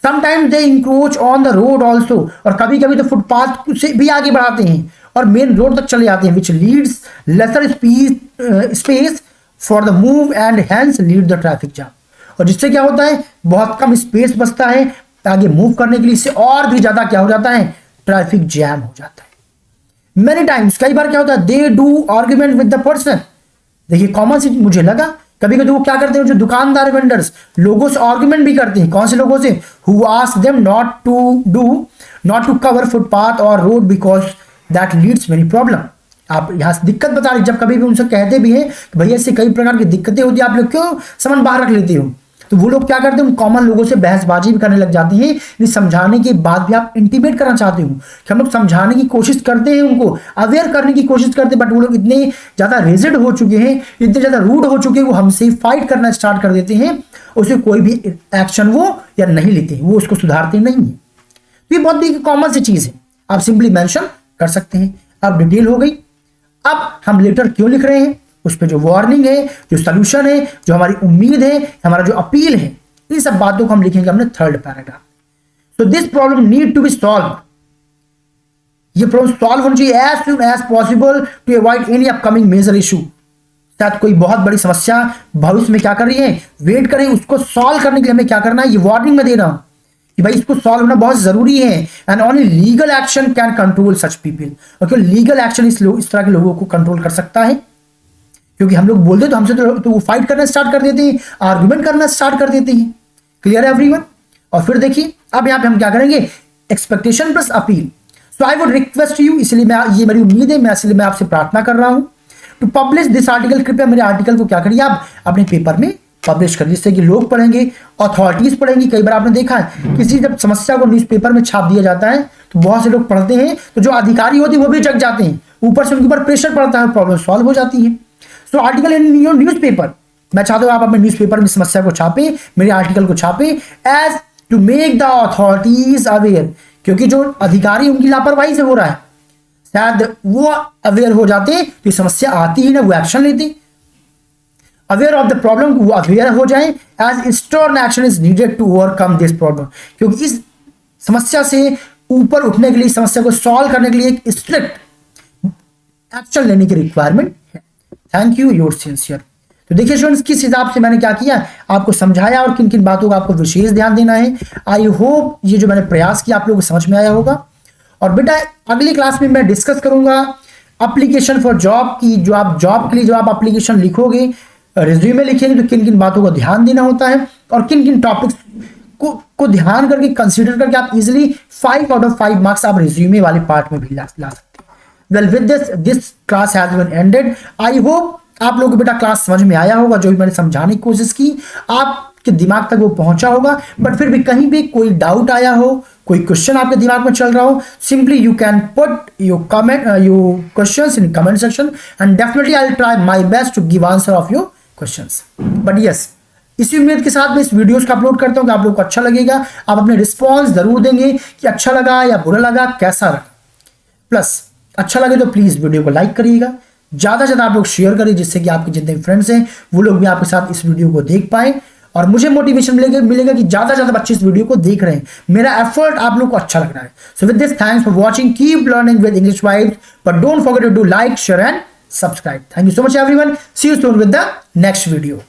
A: Sometimes they encroach on the road also, और कभी कभी तो फुटपाथ से भी आगे बढ़ाते हैं और मेन रोड तक चले जाते हैं, which leads lesser space for the move and hence lead the traffic jam. और जिससे क्या होता है, बहुत कम स्पेस बचता है आगे मूव करने के लिए, इससे और भी ज्यादा क्या हो जाता है, ट्रैफिक जैम हो जाता है। मेनी टाइम्स, कई बार क्या होता है, they do argument with the person. देखिए कॉमन सी मुझे लगा, कभी कभी वो क्या करते हैं, जो दुकानदार वेंडर्स लोगों से आर्ग्यूमेंट भी करते हैं। कौन से लोगों से, who ask them not to cover footpath और road because that leads many problem. आप यहां से दिक्कत बता रहे, जब कभी भी उनसे कहते भी हैं कि भैया इससे कई प्रकार की दिक्कतें होती है, आप लोग क्यों सामान बाहर रख लेते हो, तो वो लोग क्या करते हैं, कॉमन लोगों से बहसबाजी भी करने लग जाती है। ये समझाने के बाद भी आप इंटीमेट करना चाहते हो कि हम लोग समझाने की कोशिश करते हैं, उनको अवेयर करने की कोशिश करते हैं, बट वो लोग इतने ज्यादा रिजिड हो चुके हैं, इतने ज्यादा रूड हो चुके हैं, वो हमसे फाइट करना स्टार्ट कर देते हैं, उसे कोई भी एक्शन वो या नहीं लेते, वो उसको सुधारते नहीं है। तो ये बहुत ही कॉमन सी चीज है, आप सिंपली मेंशन कर सकते हैं। अब डिटेल हो गई। अब हम लेटर क्यों लिख रहे हैं, उस पर जो वार्निंग है, जो सोल्यूशन है, जो हमारी उम्मीद है, हमारा जो अपील है, इन सब बातों को हम लिखेंगे अपने third paragraph. So this problem need to be solve, ये प्रॉब्लम सॉल्व होनी चाहिए as soon as possible to avoid any upcoming major issue. शायद कोई बहुत बड़ी समस्या भविष्य में क्या कर रही है, वेट करें, उसको सॉल्व करने के लिए हमें क्या करना है, ये वार्निंग में दे रहा हूं कि भाई इसको सॉल्व होना बहुत जरूरी है। And only legal action can control such people, और लीगल एक्शन इस तरह के लोगों को कंट्रोल कर सकता है। क्योंकि हम लोग बोलते तो हमसे तो वो फाइट करना स्टार्ट कर देते हैं, आर्गुमेंट करना स्टार्ट कर देते हैं। क्लियर है एवरीवन? और फिर देखिए अब यहाँ पे हम क्या करेंगे, expectation plus appeal. So I would request you, इसलिए मैं, ये मेरी उम्मीद है, इसलिए मैं आपसे प्रार्थना कर रहा हूं टू पब्लिश दिस आर्टिकल। कृपया मेरे आर्टिकल को क्या करिए, आप अपने पेपर में पब्लिश करिए, जिससे कि लोग पढ़ेंगे, अथॉरिटीज पढ़ेंगी। कई बार आपने देखा है किसी जब समस्या को न्यूज़पेपर में छाप दिया जाता है तो बहुत से लोग पढ़ते हैं, तो जो अधिकारी होते हैं वो भी जग जाते हैं, ऊपर से उनके ऊपर प्रेशर पड़ता है, प्रॉब्लम सॉल्व हो जाती है। So article in your newspaper, मैं चाहता हूं आप अपने न्यूज़पेपर में समस्या को छापें, मेरे आर्टिकल को छापें, as to make the authorities aware. क्योंकि जो अधिकारी उनकी लापरवाही से हो रहा है, शायद वो अवेयर हो जाते तो समस्या आती ही ना, वो एक्शन लेते, अवेयर ऑफ द प्रॉब्लम, वो अवेयर हो जाए, as stern action is needed to overcome this problem. क्योंकि इस समस्या से ऊपर उठने के लिए, समस्या को सॉल्व करने के लिए एक स्ट्रिक्ट एक्शन लेने की रिक्वायरमेंट है। Thank you, your sincere. तो देखिए स्टूडेंट्स, किस हिसाब से मैंने क्या किया, आपको समझाया और किन किन बातों का आपको विशेष ध्यान देना है। आई होप ये जो मैंने प्रयास किया आप लोगों को समझ में आया होगा। और बेटा अगली क्लास में मैं डिस्कस करूंगा एप्लीकेशन फॉर जॉब की, जो आप जॉब के लिए जो आप एप्लीकेशन लिखोगे, रिज्यूमे लिखेंगे, तो किन किन बातों को ध्यान देना होता है और किन किन टॉपिक्स को ध्यान करके, कंसीडर करके आप इजिली 5 आउट ऑफ 5 मार्क्स आप रिज्यूमे वाले पार्ट में भी ला सकते हैं। Well with this class has been ended. I hope आप लोगों को बेटा क्लास समझ में आया होगा, जो भी मैंने समझाने की कोशिश की आपके दिमाग तक वो पहुंचा होगा। बट फिर भी कहीं भी कोई डाउट आया हो, कोई क्वेश्चन आपके दिमाग में चल रहा हो, simply you can put your comment, your questions in comment section, and definitely I will try my best to give answer of your questions. But yes, इसी उम्मीद के साथ मैं इस वीडियोस को अपलोड करता हूं कि आप लोगों को अच्छा लगेगा। आप अपने रिस्पॉन्स जरूर देंगे कि अच्छा लगा या बुरा लगा, कैसा लगा। प्लस अच्छा लगे तो प्लीज वीडियो को लाइक करिएगा, ज्यादा से ज्यादा आप लोग शेयर करिए, जिससे कि आपके जितने फ्रेंड्स हैं वो लोग भी आपके साथ इस वीडियो को देख पाए और मुझे मोटिवेशन मिलेगा कि ज्यादा से ज्यादा बच्चे इस वीडियो को देख रहे हैं, मेरा एफर्ट आप लोग को अच्छा लग रहा है। So with this, thanks for watching, keep learning with English vibes, but don't forget to do like, share and subscribe. Thank you so much everyone, see you soon with the next video.